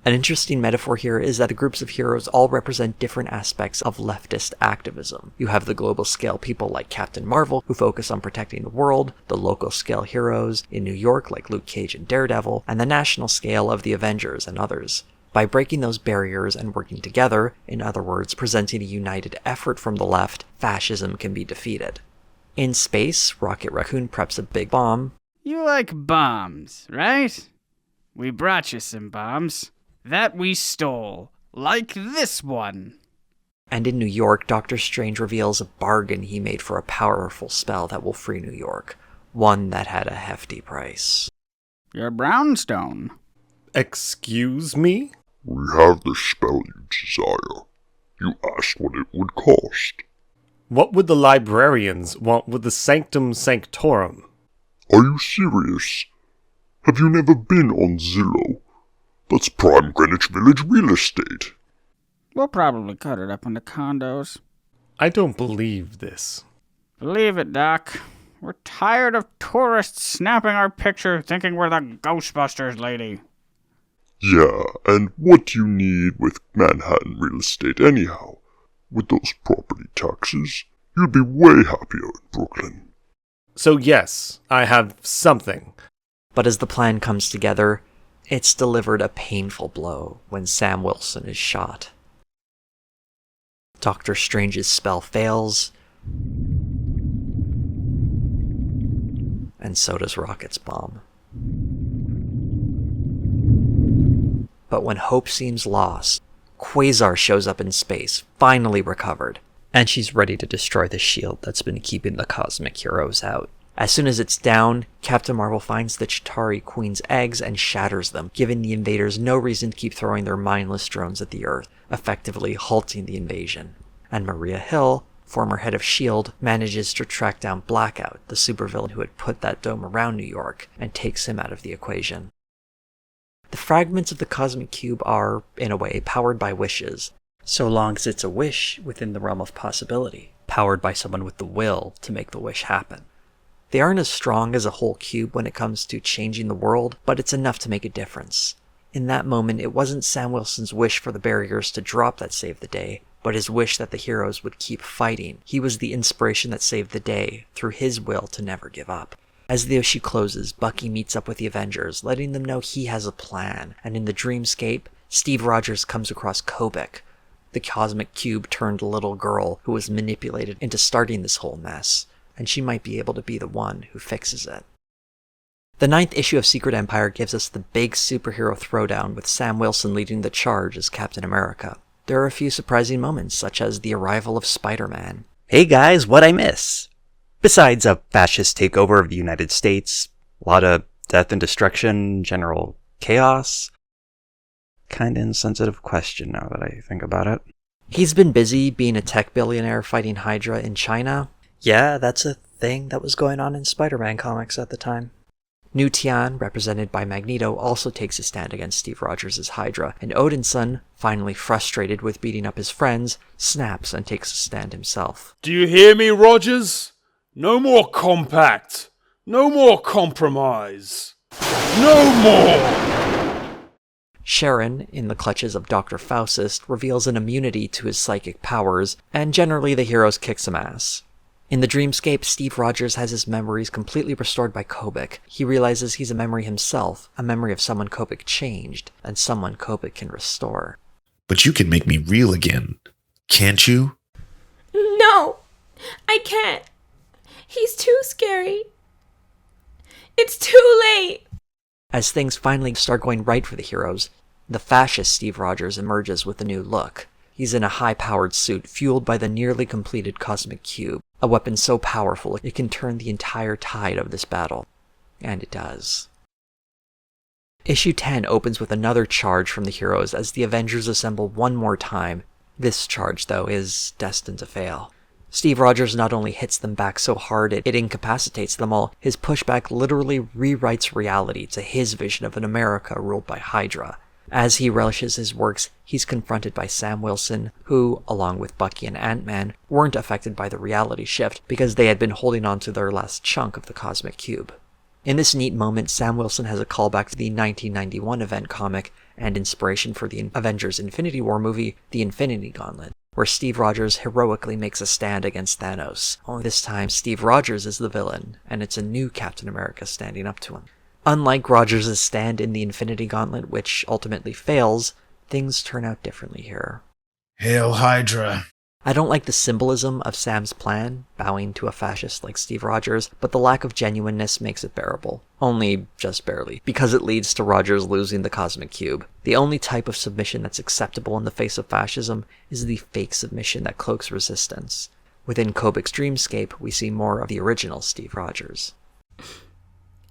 An interesting metaphor here is that the groups of heroes all represent different aspects of leftist activism. You have the global scale people like Captain Marvel, who focus on protecting the world, the local scale heroes in New York like Luke Cage and Daredevil, and the national scale of the Avengers and others. By breaking those barriers and working together, in other words, presenting a united effort from the left, fascism can be defeated. In space, Rocket Raccoon preps a big bomb. You like bombs, right? We brought you some bombs. That we stole. Like this one. And in New York, Doctor Strange reveals a bargain he made for a powerful spell that will free New York. One that had a hefty price. Your brownstone. Excuse me? We have the spell you desire. You asked what it would cost. What would the librarians want with the Sanctum Sanctorum? Are you serious? Have you never been on Zillow? That's prime Greenwich Village real estate. We'll probably cut it up into condos. I don't believe this. Believe it, Doc. We're tired of tourists snapping our picture thinking we're the Ghostbusters lady. Yeah, and what do you need with Manhattan real estate anyhow? With those property taxes, you'd be way happier in Brooklyn. So yes, I have something. But as the plan comes together, it's delivered a painful blow when Sam Wilson is shot. Doctor Strange's spell fails, and so does Rocket's bomb. But when hope seems lost, Quasar shows up in space, finally recovered, and she's ready to destroy the shield that's been keeping the cosmic heroes out. As soon as it's down, Captain Marvel finds the Chitauri Queen's eggs and shatters them, giving the invaders no reason to keep throwing their mindless drones at the Earth, effectively halting the invasion. And Maria Hill, former head of S.H.I.E.L.D., manages to track down Blackout, the supervillain who had put that dome around New York, and takes him out of the equation. The fragments of the cosmic cube are, in a way, powered by wishes, so long as it's a wish within the realm of possibility, powered by someone with the will to make the wish happen. They aren't as strong as a whole cube when it comes to changing the world, but it's enough to make a difference. In that moment, it wasn't Sam Wilson's wish for the barriers to drop that saved the day, but his wish that the heroes would keep fighting. He was the inspiration that saved the day, through his will to never give up. As the issue closes, Bucky meets up with the Avengers, letting them know he has a plan, and in the dreamscape, Steve Rogers comes across Kobik, the cosmic cube turned little girl who was manipulated into starting this whole mess, and she might be able to be the one who fixes it. The 9th issue of Secret Empire gives us the big superhero throwdown with Sam Wilson leading the charge as Captain America. There are a few surprising moments, such as the arrival of Spider-Man. Hey guys, what'd I miss? Besides a fascist takeover of the United States, a lot of death and destruction, general chaos. Kinda insensitive question now that I think about it. He's been busy being a tech billionaire fighting Hydra in China. Yeah, that's a thing that was going on in Spider-Man comics at the time. New Tian, represented by Magneto, also takes a stand against Steve Rogers' Hydra, and Odinson, finally frustrated with beating up his friends, snaps and takes a stand himself. Do you hear me, Rogers? No more compact. No more compromise. No more! Sharon, in the clutches of Dr. Fascist, reveals an immunity to his psychic powers, and generally the heroes kick some ass. In the dreamscape, Steve Rogers has his memories completely restored by Kobik. He realizes he's a memory himself, a memory of someone Kobik changed, and someone Kobik can restore. But you can make me real again, can't you? No, I can't. He's too scary. It's too late. As things finally start going right for the heroes, the fascist Steve Rogers emerges with a new look. He's in a high-powered suit fueled by the nearly completed cosmic cube, a weapon so powerful it can turn the entire tide of this battle. And it does. Issue 10 opens with another charge from the heroes as the Avengers assemble one more time. This charge, though, is destined to fail. Steve Rogers not only hits them back so hard it incapacitates them all, his pushback literally rewrites reality to his vision of an America ruled by Hydra. As he relishes his works, he's confronted by Sam Wilson, who, along with Bucky and Ant-Man, weren't affected by the reality shift because they had been holding on to their last chunk of the cosmic cube. In this neat moment, Sam Wilson has a callback to the 1991 event comic and inspiration for the Avengers Infinity War movie, The Infinity Gauntlet, where Steve Rogers heroically makes a stand against Thanos. Only this time, Steve Rogers is the villain, and it's a new Captain America standing up to him. Unlike Rogers' stand in the Infinity Gauntlet, which ultimately fails, things turn out differently here. Hail Hydra! I don't like the symbolism of Sam's plan, bowing to a fascist like Steve Rogers, but the lack of genuineness makes it bearable. Only just barely, because it leads to Rogers losing the Cosmic Cube. The only type of submission that's acceptable in the face of fascism is the fake submission that cloaks resistance. Within Kobik's dreamscape, we see more of the original Steve Rogers.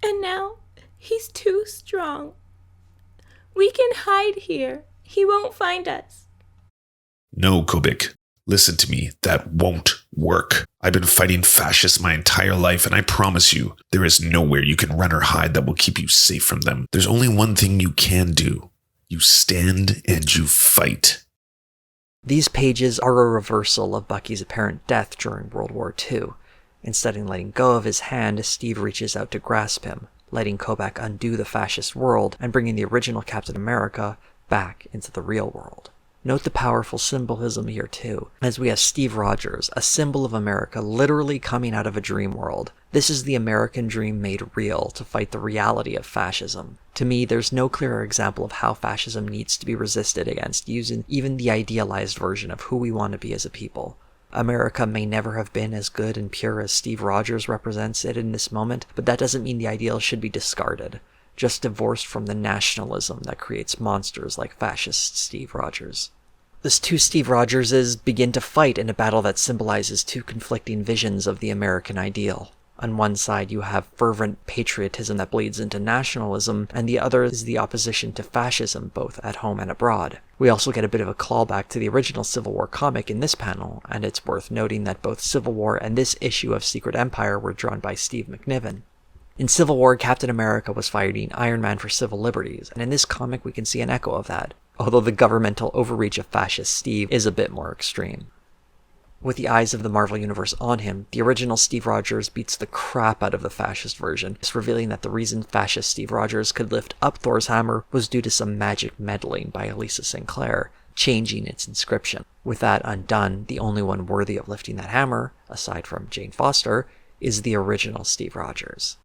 And now, he's too strong. We can hide here. He won't find us. No, Kobik. Listen to me, that won't work. I've been fighting fascists my entire life, and I promise you, there is nowhere you can run or hide that will keep you safe from them. There's only one thing you can do. You stand and you fight. These pages are a reversal of Bucky's apparent death during World War II. Instead of letting go of his hand, Steve reaches out to grasp him, letting Kobik undo the fascist world and bringing the original Captain America back into the real world. Note the powerful symbolism here too, as we have Steve Rogers, a symbol of America literally coming out of a dream world. This is the American dream made real to fight the reality of fascism. To me, there's no clearer example of how fascism needs to be resisted against using even the idealized version of who we want to be as a people. America may never have been as good and pure as Steve Rogers represents it in this moment, but that doesn't mean the ideal should be discarded, just divorced from the nationalism that creates monsters like fascist Steve Rogers. These two Steve Rogerses begin to fight in a battle that symbolizes two conflicting visions of the American ideal. On one side, you have fervent patriotism that bleeds into nationalism, and the other is the opposition to fascism, both at home and abroad. We also get a bit of a callback to the original Civil War comic in this panel, and it's worth noting that both Civil War and this issue of Secret Empire were drawn by Steve McNiven. In Civil War, Captain America was fighting Iron Man for civil liberties, and in this comic we can see an echo of that, although the governmental overreach of fascist Steve is a bit more extreme. With the eyes of the Marvel Universe on him, the original Steve Rogers beats the crap out of the fascist version, revealing that the reason fascist Steve Rogers could lift up Thor's hammer was due to some magic meddling by Elisa Sinclair, changing its inscription. With that undone, the only one worthy of lifting that hammer, aside from Jane Foster, is the original Steve Rogers.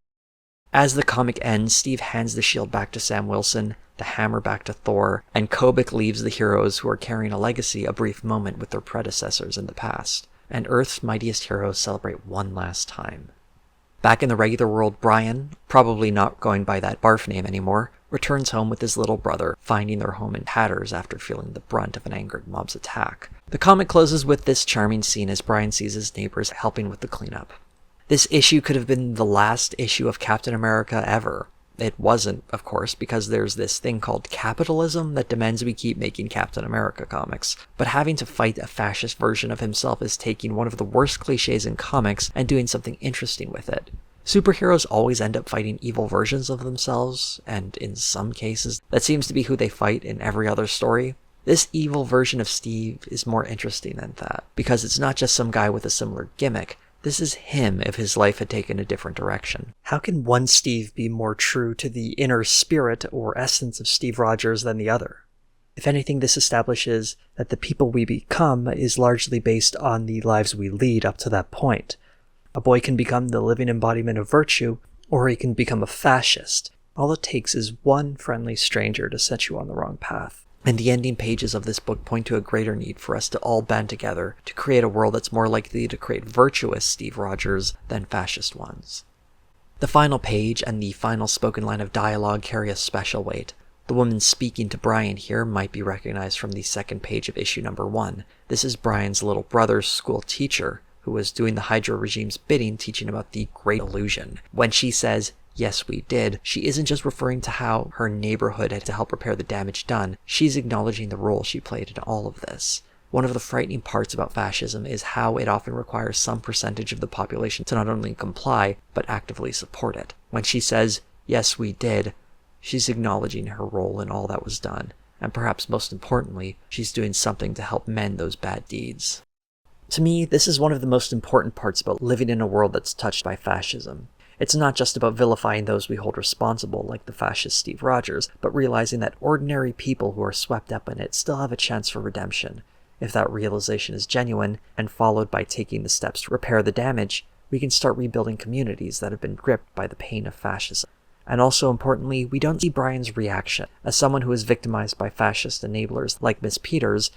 As the comic ends, Steve hands the shield back to Sam Wilson, the hammer back to Thor, and Kobik leaves the heroes who are carrying a legacy a brief moment with their predecessors in the past, and Earth's mightiest heroes celebrate one last time. Back in the regular world, Brian, probably not going by that barf name anymore, returns home with his little brother, finding their home in tatters after feeling the brunt of an angered mob's attack. The comic closes with this charming scene as Brian sees his neighbors helping with the cleanup. This issue could have been the last issue of Captain America ever. It wasn't, of course, because there's this thing called capitalism that demands we keep making Captain America comics. But having to fight a fascist version of himself is taking one of the worst cliches in comics and doing something interesting with it. Superheroes always end up fighting evil versions of themselves, and in some cases, that seems to be who they fight in every other story. This evil version of Steve is more interesting than that, because it's not just some guy with a similar gimmick. This is him if his life had taken a different direction. How can one Steve be more true to the inner spirit or essence of Steve Rogers than the other? If anything, this establishes that the people we become is largely based on the lives we lead up to that point. A boy can become the living embodiment of virtue, or he can become a fascist. All it takes is one friendly stranger to set you on the wrong path. And the ending pages of this book point to a greater need for us to all band together to create a world that's more likely to create virtuous Steve Rogers than fascist ones. The final page and the final spoken line of dialogue carry a special weight. The woman speaking to Brian here might be recognized from the second page of issue number 1. This is Brian's little brother's school teacher, who was doing the Hydra regime's bidding, teaching about the Great Illusion. When she says, "Yes, we did," she isn't just referring to how her neighborhood had to help repair the damage done. She's acknowledging the role she played in all of this. One of the frightening parts about fascism is how it often requires some percentage of the population to not only comply, but actively support it. When she says, "Yes, we did," she's acknowledging her role in all that was done. And perhaps most importantly, she's doing something to help mend those bad deeds. To me, this is one of the most important parts about living in a world that's touched by fascism. It's not just about vilifying those we hold responsible, like the fascist Steve Rogers, but realizing that ordinary people who are swept up in it still have a chance for redemption. If that realization is genuine, and followed by taking the steps to repair the damage, we can start rebuilding communities that have been gripped by the pain of fascism. And also importantly, we don't see Brian's reaction. As someone who is victimized by fascist enablers like Miss Peters,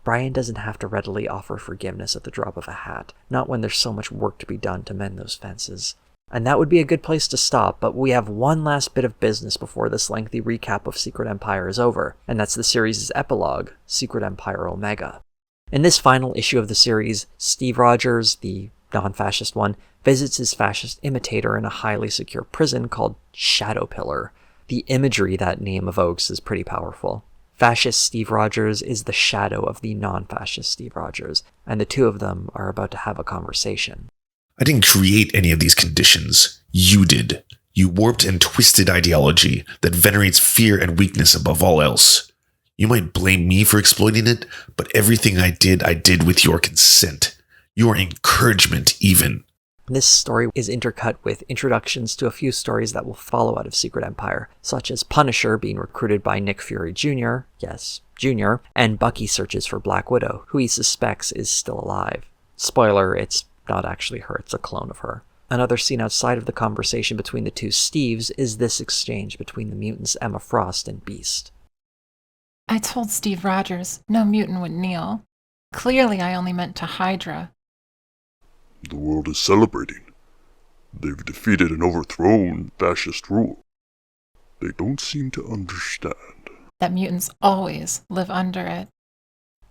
Brian doesn't have to readily offer forgiveness at the drop of a hat, not when there's so much work to be done to mend those fences. And that would be a good place to stop, but we have one last bit of business before this lengthy recap of Secret Empire is over, and that's the series' epilogue, Secret Empire Omega. In this final issue of the series, Steve Rogers, the non-fascist one, visits his fascist imitator in a highly secure prison called Shadow Pillar. The imagery that name evokes is pretty powerful. Fascist Steve Rogers is the shadow of the non-fascist Steve Rogers, and the two of them are about to have a conversation. I didn't create any of these conditions. You did. You warped and twisted ideology that venerates fear and weakness above all else. You might blame me for exploiting it, but everything I did with your consent. Your encouragement, even. This story is intercut with introductions to a few stories that will follow out of Secret Empire, such as Punisher being recruited by Nick Fury Jr., yes, Jr., and Bucky searches for Black Widow, who he suspects is still alive. Spoiler, it's not actually her, it's a clone of her. Another scene outside of the conversation between the two Steves is this exchange between the mutants Emma Frost and Beast. I told Steve Rogers no mutant would kneel. Clearly I only meant to Hydra. The world is celebrating. They've defeated and overthrown fascist rule. They don't seem to understand that mutants always live under it.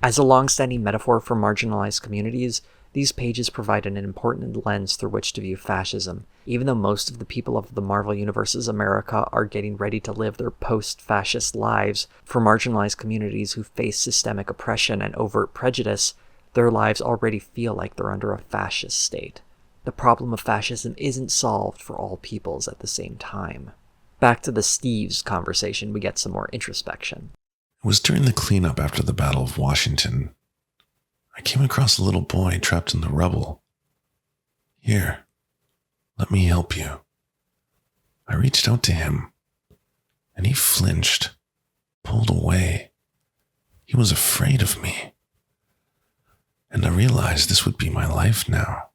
As a long-standing metaphor for marginalized communities, these pages provide an important lens through which to view fascism. Even though most of the people of the Marvel Universe's America are getting ready to live their post-fascist lives, for marginalized communities who face systemic oppression and overt prejudice, their lives already feel like they're under a fascist state. The problem of fascism isn't solved for all peoples at the same time. Back to the Steves conversation, we get some more introspection. It was during the cleanup after the Battle of Washington. I came across a little boy trapped in the rubble. Here, let me help you. I reached out to him, and he flinched, pulled away. He was afraid of me. And I realized this would be my life now.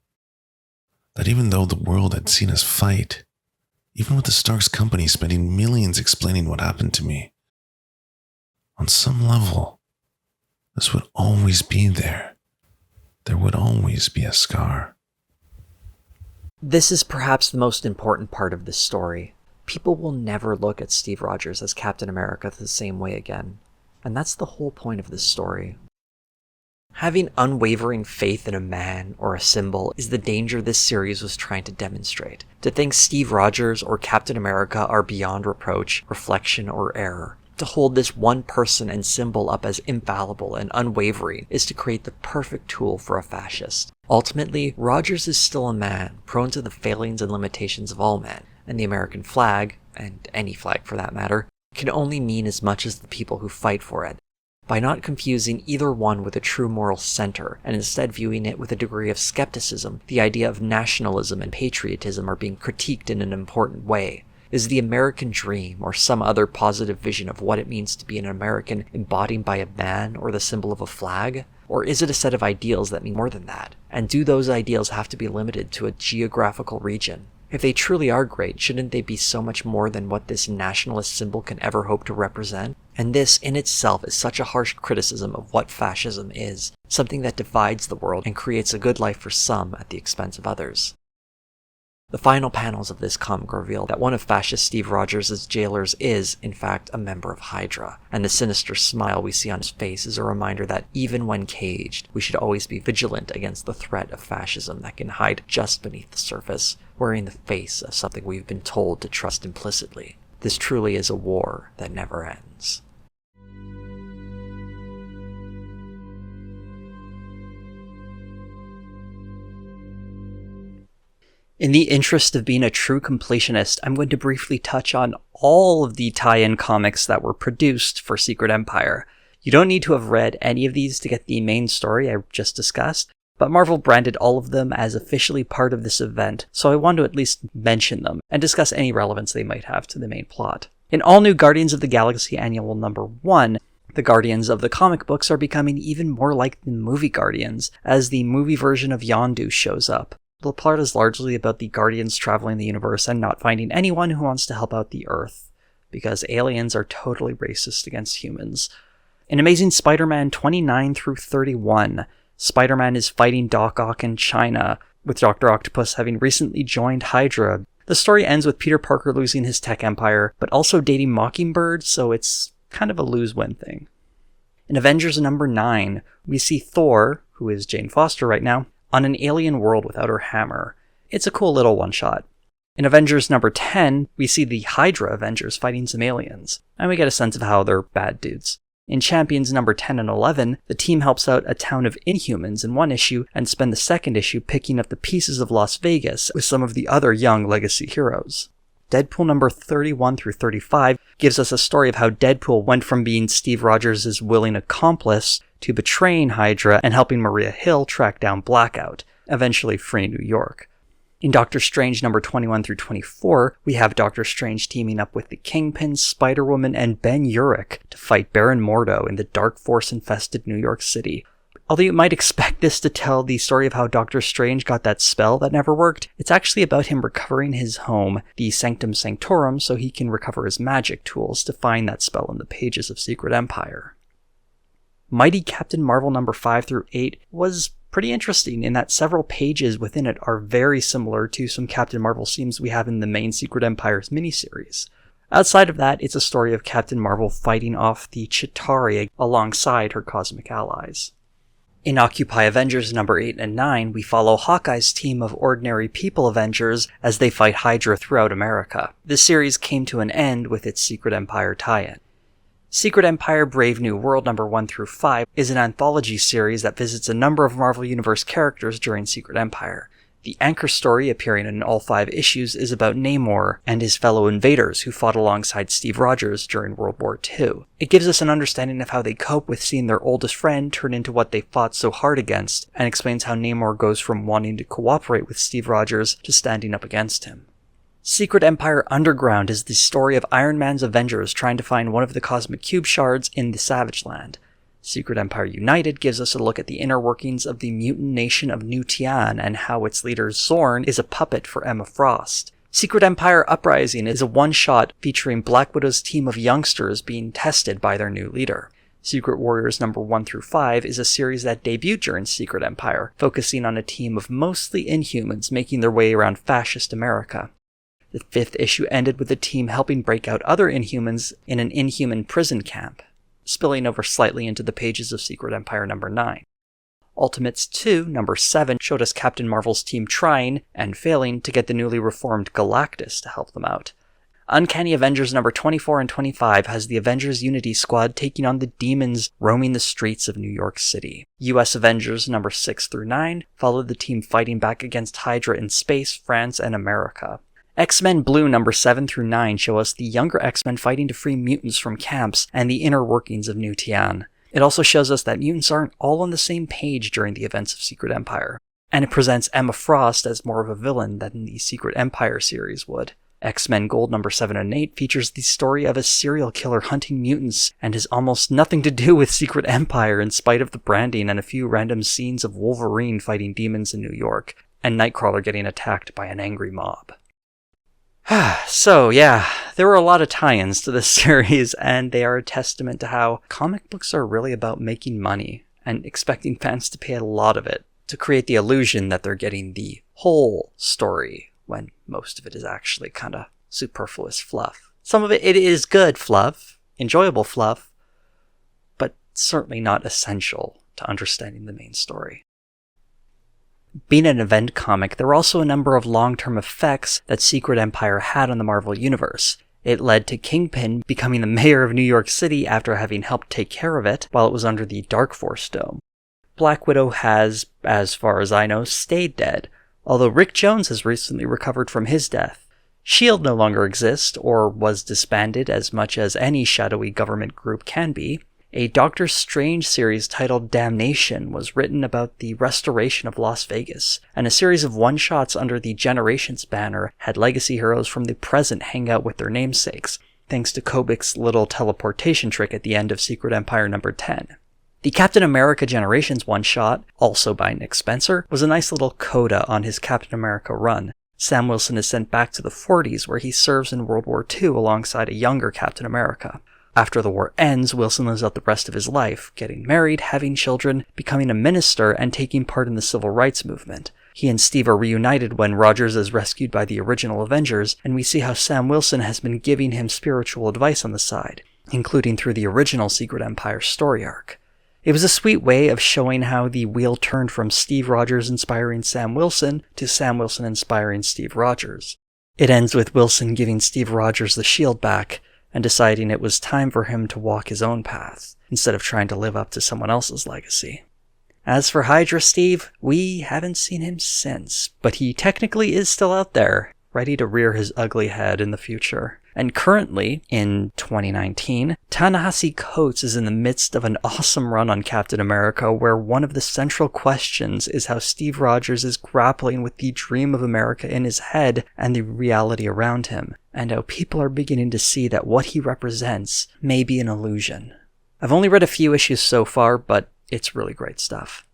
That even though the world had seen us fight, even with the Stark's company spending millions explaining what happened to me, on some level, this would always be there. There would always be a scar. This is perhaps the most important part of this story. People will never look at Steve Rogers as Captain America the same way again. And that's the whole point of this story. Having unwavering faith in a man or a symbol is the danger this series was trying to demonstrate. To think Steve Rogers or Captain America are beyond reproach, reflection, or error. To hold this one person and symbol up as infallible and unwavering is to create the perfect tool for a fascist. Ultimately, Rogers is still a man, prone to the failings and limitations of all men, and the American flag, and any flag for that matter, can only mean as much as the people who fight for it. By not confusing either one with a true moral center, and instead viewing it with a degree of skepticism, the idea of nationalism and patriotism are being critiqued in an important way. Is the American dream, or some other positive vision of what it means to be an American, embodied by a man or the symbol of a flag? Or is it a set of ideals that mean more than that? And do those ideals have to be limited to a geographical region? If they truly are great, shouldn't they be so much more than what this nationalist symbol can ever hope to represent? And this, in itself, is such a harsh criticism of what fascism is, something that divides the world and creates a good life for some at the expense of others. The final panels of this comic reveal that one of fascist Steve Rogers' jailers is, in fact, a member of Hydra, and the sinister smile we see on his face is a reminder that even when caged, we should always be vigilant against the threat of fascism that can hide just beneath the surface, wearing the face of something we've been told to trust implicitly. This truly is a war that never ends. In the interest of being a true completionist, I'm going to briefly touch on all of the tie-in comics that were produced for Secret Empire. You don't need to have read any of these to get the main story I just discussed, but Marvel branded all of them as officially part of this event, so I want to at least mention them and discuss any relevance they might have to the main plot. In all new Guardians of the Galaxy Annual number 1, the Guardians of the comic books are becoming even more like the movie Guardians, as the movie version of Yondu shows up. The plot is largely about the Guardians traveling the universe and not finding anyone who wants to help out the Earth, because aliens are totally racist against humans. In Amazing Spider-Man 29 through 31, Spider-Man is fighting Doc Ock in China, with Dr. Octopus having recently joined Hydra. The story ends with Peter Parker losing his tech empire, but also dating Mockingbird, so it's kind of a lose-win thing. In Avengers number 9, we see Thor, who is Jane Foster right now, on an alien world without her hammer. It's a cool little one-shot. In Avengers number 10, we see the Hydra Avengers fighting some aliens, and we get a sense of how they're bad dudes. In Champions number 10 and 11, the team helps out a town of Inhumans in one issue and spend the second issue picking up the pieces of Las Vegas with some of the other young legacy heroes. Deadpool number 31 through 35 gives us a story of how Deadpool went from being Steve Rogers' willing accomplice to betraying Hydra and helping Maria Hill track down Blackout, eventually freeing New York. In Doctor Strange number 21 through 24, we have Doctor Strange teaming up with the Kingpin, Spider-Woman, and Ben Urich to fight Baron Mordo in the Dark Force-infested New York City. Although you might expect this to tell the story of how Doctor Strange got that spell that never worked, it's actually about him recovering his home, the Sanctum Sanctorum, so he can recover his magic tools to find that spell in the pages of Secret Empire. Mighty Captain Marvel number 5 through 8 was pretty interesting in that several pages within it are very similar to some Captain Marvel scenes we have in the main Secret Empires miniseries. Outside of that, it's a story of Captain Marvel fighting off the Chitauri alongside her cosmic allies. In Occupy Avengers number 8 and 9, we follow Hawkeye's team of ordinary people Avengers as they fight Hydra throughout America. This series came to an end with its Secret Empire tie-in. Secret Empire Brave New World number 1 through 5 is an anthology series that visits a number of Marvel Universe characters during Secret Empire. The anchor story appearing in all 5 issues is about Namor and his fellow invaders who fought alongside Steve Rogers during World War II. It gives us an understanding of how they cope with seeing their oldest friend turn into what they fought so hard against, and explains how Namor goes from wanting to cooperate with Steve Rogers to standing up against him. Secret Empire Underground is the story of Iron Man's Avengers trying to find one of the cosmic cube shards in the Savage Land. Secret Empire United gives us a look at the inner workings of the mutant nation of New Tian and how its leader Zorn is a puppet for Emma Frost. Secret Empire Uprising is a one-shot featuring Black Widow's team of youngsters being tested by their new leader. Secret Warriors number 1 through 5 is a series that debuted during Secret Empire, focusing on a team of mostly Inhumans making their way around fascist America. The 5th issue ended with the team helping break out other Inhumans in an Inhuman prison camp, spilling over slightly into the pages of Secret Empire number 9. Ultimates 2, number 7, showed us Captain Marvel's team trying, and failing, to get the newly reformed Galactus to help them out. Uncanny Avengers number 24 and 25 has the Avengers Unity Squad taking on the demons roaming the streets of New York City. US Avengers number 6 through 9 followed the team fighting back against Hydra in space, France, and America. X-Men Blue number 7 through 9 show us the younger X-Men fighting to free mutants from camps and the inner workings of New Tian. It also shows us that mutants aren't all on the same page during the events of Secret Empire, and it presents Emma Frost as more of a villain than the Secret Empire series would. X-Men Gold number 7 and 8 features the story of a serial killer hunting mutants and has almost nothing to do with Secret Empire in spite of the branding and a few random scenes of Wolverine fighting demons in New York, and Nightcrawler getting attacked by an angry mob. So, yeah, there were a lot of tie-ins to this series, and they are a testament to how comic books are really about making money and expecting fans to pay a lot of it to create the illusion that they're getting the whole story, when most of it is actually kind of superfluous fluff. Some of it is good fluff, enjoyable fluff, but certainly not essential to understanding the main story. Being an event comic, there were also a number of long-term effects that Secret Empire had on the Marvel Universe. It led to Kingpin becoming the mayor of New York City after having helped take care of it while it was under the Dark Force Dome. Black Widow has, as far as I know, stayed dead, although Rick Jones has recently recovered from his death. S.H.I.E.L.D. no longer exists, or was disbanded as much as any shadowy government group can be. A Doctor Strange series titled Damnation was written about the restoration of Las Vegas, and a series of one-shots under the Generations banner had legacy heroes from the present hang out with their namesakes, thanks to Kobik's little teleportation trick at the end of Secret Empire number 10. The Captain America Generations one-shot, also by Nick Spencer, was a nice little coda on his Captain America run. Sam Wilson is sent back to the 40s where he serves in World War II alongside a younger Captain America. After the war ends, Wilson lives out the rest of his life, getting married, having children, becoming a minister, and taking part in the civil rights movement. He and Steve are reunited when Rogers is rescued by the original Avengers, and we see how Sam Wilson has been giving him spiritual advice on the side, including through the original Secret Empire story arc. It was a sweet way of showing how the wheel turned from Steve Rogers inspiring Sam Wilson to Sam Wilson inspiring Steve Rogers. It ends with Wilson giving Steve Rogers the shield back, and deciding it was time for him to walk his own path, instead of trying to live up to someone else's legacy. As for Hydra Steve, we haven't seen him since, but he technically is still out there, ready to rear his ugly head in the future. And currently, in 2019, Ta-Nehisi Coates is in the midst of an awesome run on Captain America where one of the central questions is how Steve Rogers is grappling with the dream of America in his head and the reality around him, and how people are beginning to see that what he represents may be an illusion. I've only read a few issues so far, but it's really great stuff.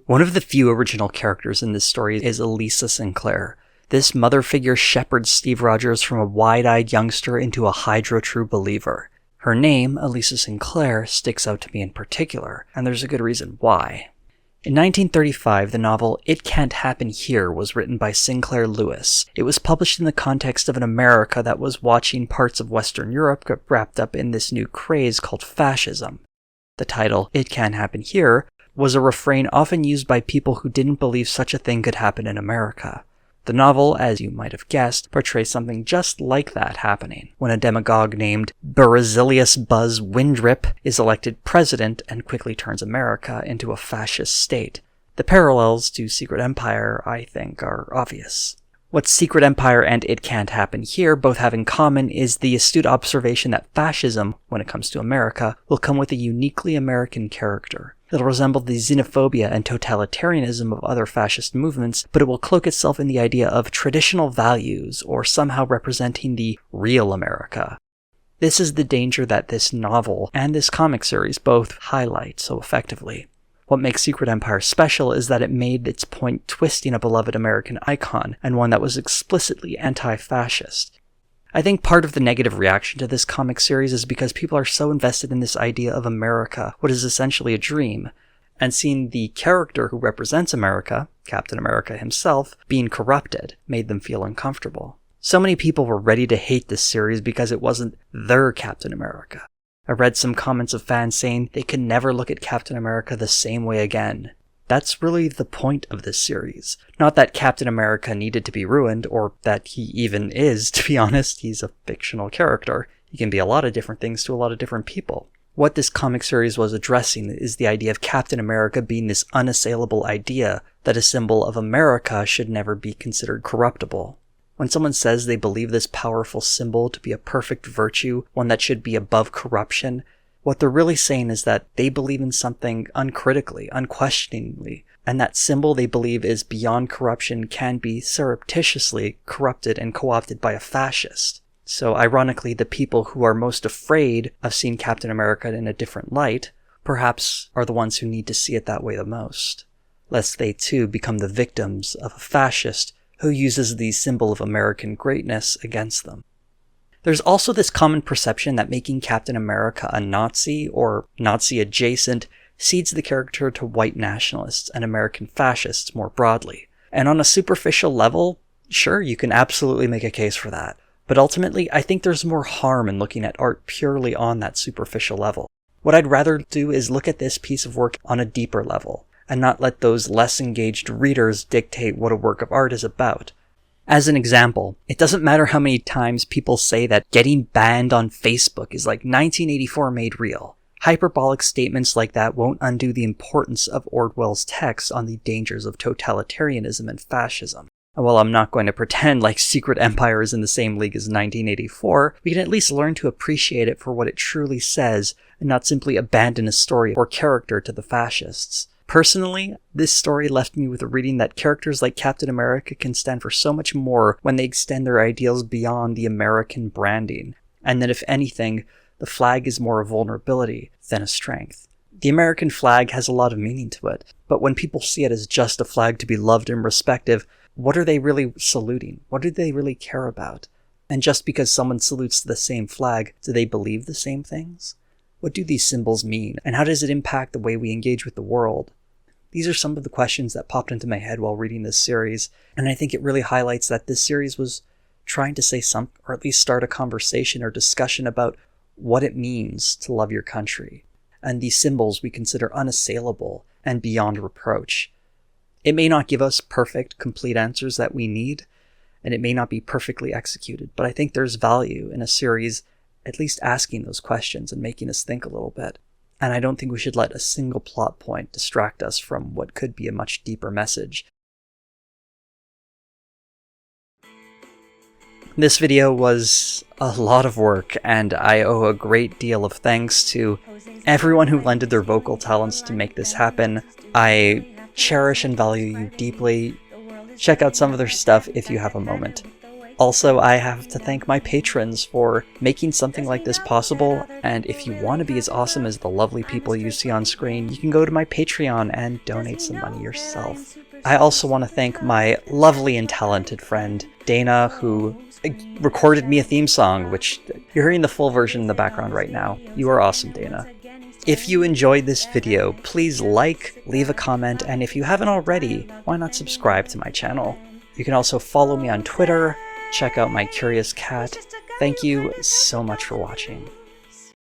One of the few original characters in this story is Elisa Sinclair. This mother figure shepherds Steve Rogers from a wide-eyed youngster into a Hydra true believer. Her name, Elisa Sinclair, sticks out to me in particular, and there's a good reason why. In 1935, the novel It Can't Happen Here was written by Sinclair Lewis. It was published in the context of an America that was watching parts of Western Europe get wrapped up in this new craze called fascism. The title, It Can't Happen Here, was a refrain often used by people who didn't believe such a thing could happen in America. The novel, as you might have guessed, portrays something just like that happening, when a demagogue named Berzelius Buzz Windrip is elected president and quickly turns America into a fascist state. The parallels to Secret Empire, I think, are obvious. What Secret Empire and It Can't Happen Here both have in common is the astute observation that fascism, when it comes to America, will come with a uniquely American character. It'll resemble the xenophobia and totalitarianism of other fascist movements, but it will cloak itself in the idea of traditional values or somehow representing the real America. This is the danger that this novel and this comic series both highlight so effectively. What makes Secret Empire special is that it made its point twisting a beloved American icon, and one that was explicitly anti-fascist. I think part of the negative reaction to this comic series is because people are so invested in this idea of America, what is essentially a dream, and seeing the character who represents America, Captain America himself, being corrupted made them feel uncomfortable. So many people were ready to hate this series because it wasn't their Captain America. I read some comments of fans saying they could never look at Captain America the same way again. That's really the point of this series. Not that Captain America needed to be ruined, or that he even is, to be honest. He's a fictional character. He can be a lot of different things to a lot of different people. What this comic series was addressing is the idea of Captain America being this unassailable idea that a symbol of America should never be considered corruptible. When someone says they believe this powerful symbol to be a perfect virtue, one that should be above corruption, what they're really saying is that they believe in something uncritically, unquestioningly, and that symbol they believe is beyond corruption can be surreptitiously corrupted and co-opted by a fascist. So ironically, the people who are most afraid of seeing Captain America in a different light, perhaps are the ones who need to see it that way the most, lest they too become the victims of a fascist who uses the symbol of American greatness against them. There's also this common perception that making Captain America a Nazi or Nazi adjacent cedes the character to white nationalists and American fascists more broadly. And on a superficial level, sure, you can absolutely make a case for that. But ultimately, I think there's more harm in looking at art purely on that superficial level. What I'd rather do is look at this piece of work on a deeper level, and not let those less engaged readers dictate what a work of art is about. As an example, it doesn't matter how many times people say that getting banned on Facebook is like 1984 made real. Hyperbolic statements like that won't undo the importance of Orwell's text on the dangers of totalitarianism and fascism. And while I'm not going to pretend like Secret Empire is in the same league as 1984, we can at least learn to appreciate it for what it truly says and not simply abandon a story or character to the fascists. Personally, this story left me with a reading that characters like Captain America can stand for so much more when they extend their ideals beyond the American branding, and that if anything, the flag is more a vulnerability than a strength. The American flag has a lot of meaning to it, but when people see it as just a flag to be loved and respected, what are they really saluting? What do they really care about? And just because someone salutes the same flag, do they believe the same things? What do these symbols mean, and how does it impact the way we engage with the world? These are some of the questions that popped into my head while reading this series, and I think it really highlights that this series was trying to say something, or at least start a conversation or discussion about what it means to love your country, and these symbols we consider unassailable and beyond reproach. It may not give us perfect, complete answers that we need, and it may not be perfectly executed, but I think there's value in a series at least asking those questions and making us think a little bit. And I don't think we should let a single plot point distract us from what could be a much deeper message. This video was a lot of work, and I owe a great deal of thanks to everyone who lended their vocal talents to make this happen. I cherish and value you deeply. Check out some of their stuff if you have a moment. Also, I have to thank my patrons for making something like this possible, and if you want to be as awesome as the lovely people you see on screen, you can go to my Patreon and donate some money yourself. I also want to thank my lovely and talented friend, Dana, who recorded me a theme song, which you're hearing the full version in the background right now. You are awesome, Dana. If you enjoyed this video, please like, leave a comment, and if you haven't already, why not subscribe to my channel? You can also follow me on Twitter, check out my curious cat. Thank you so much for watching.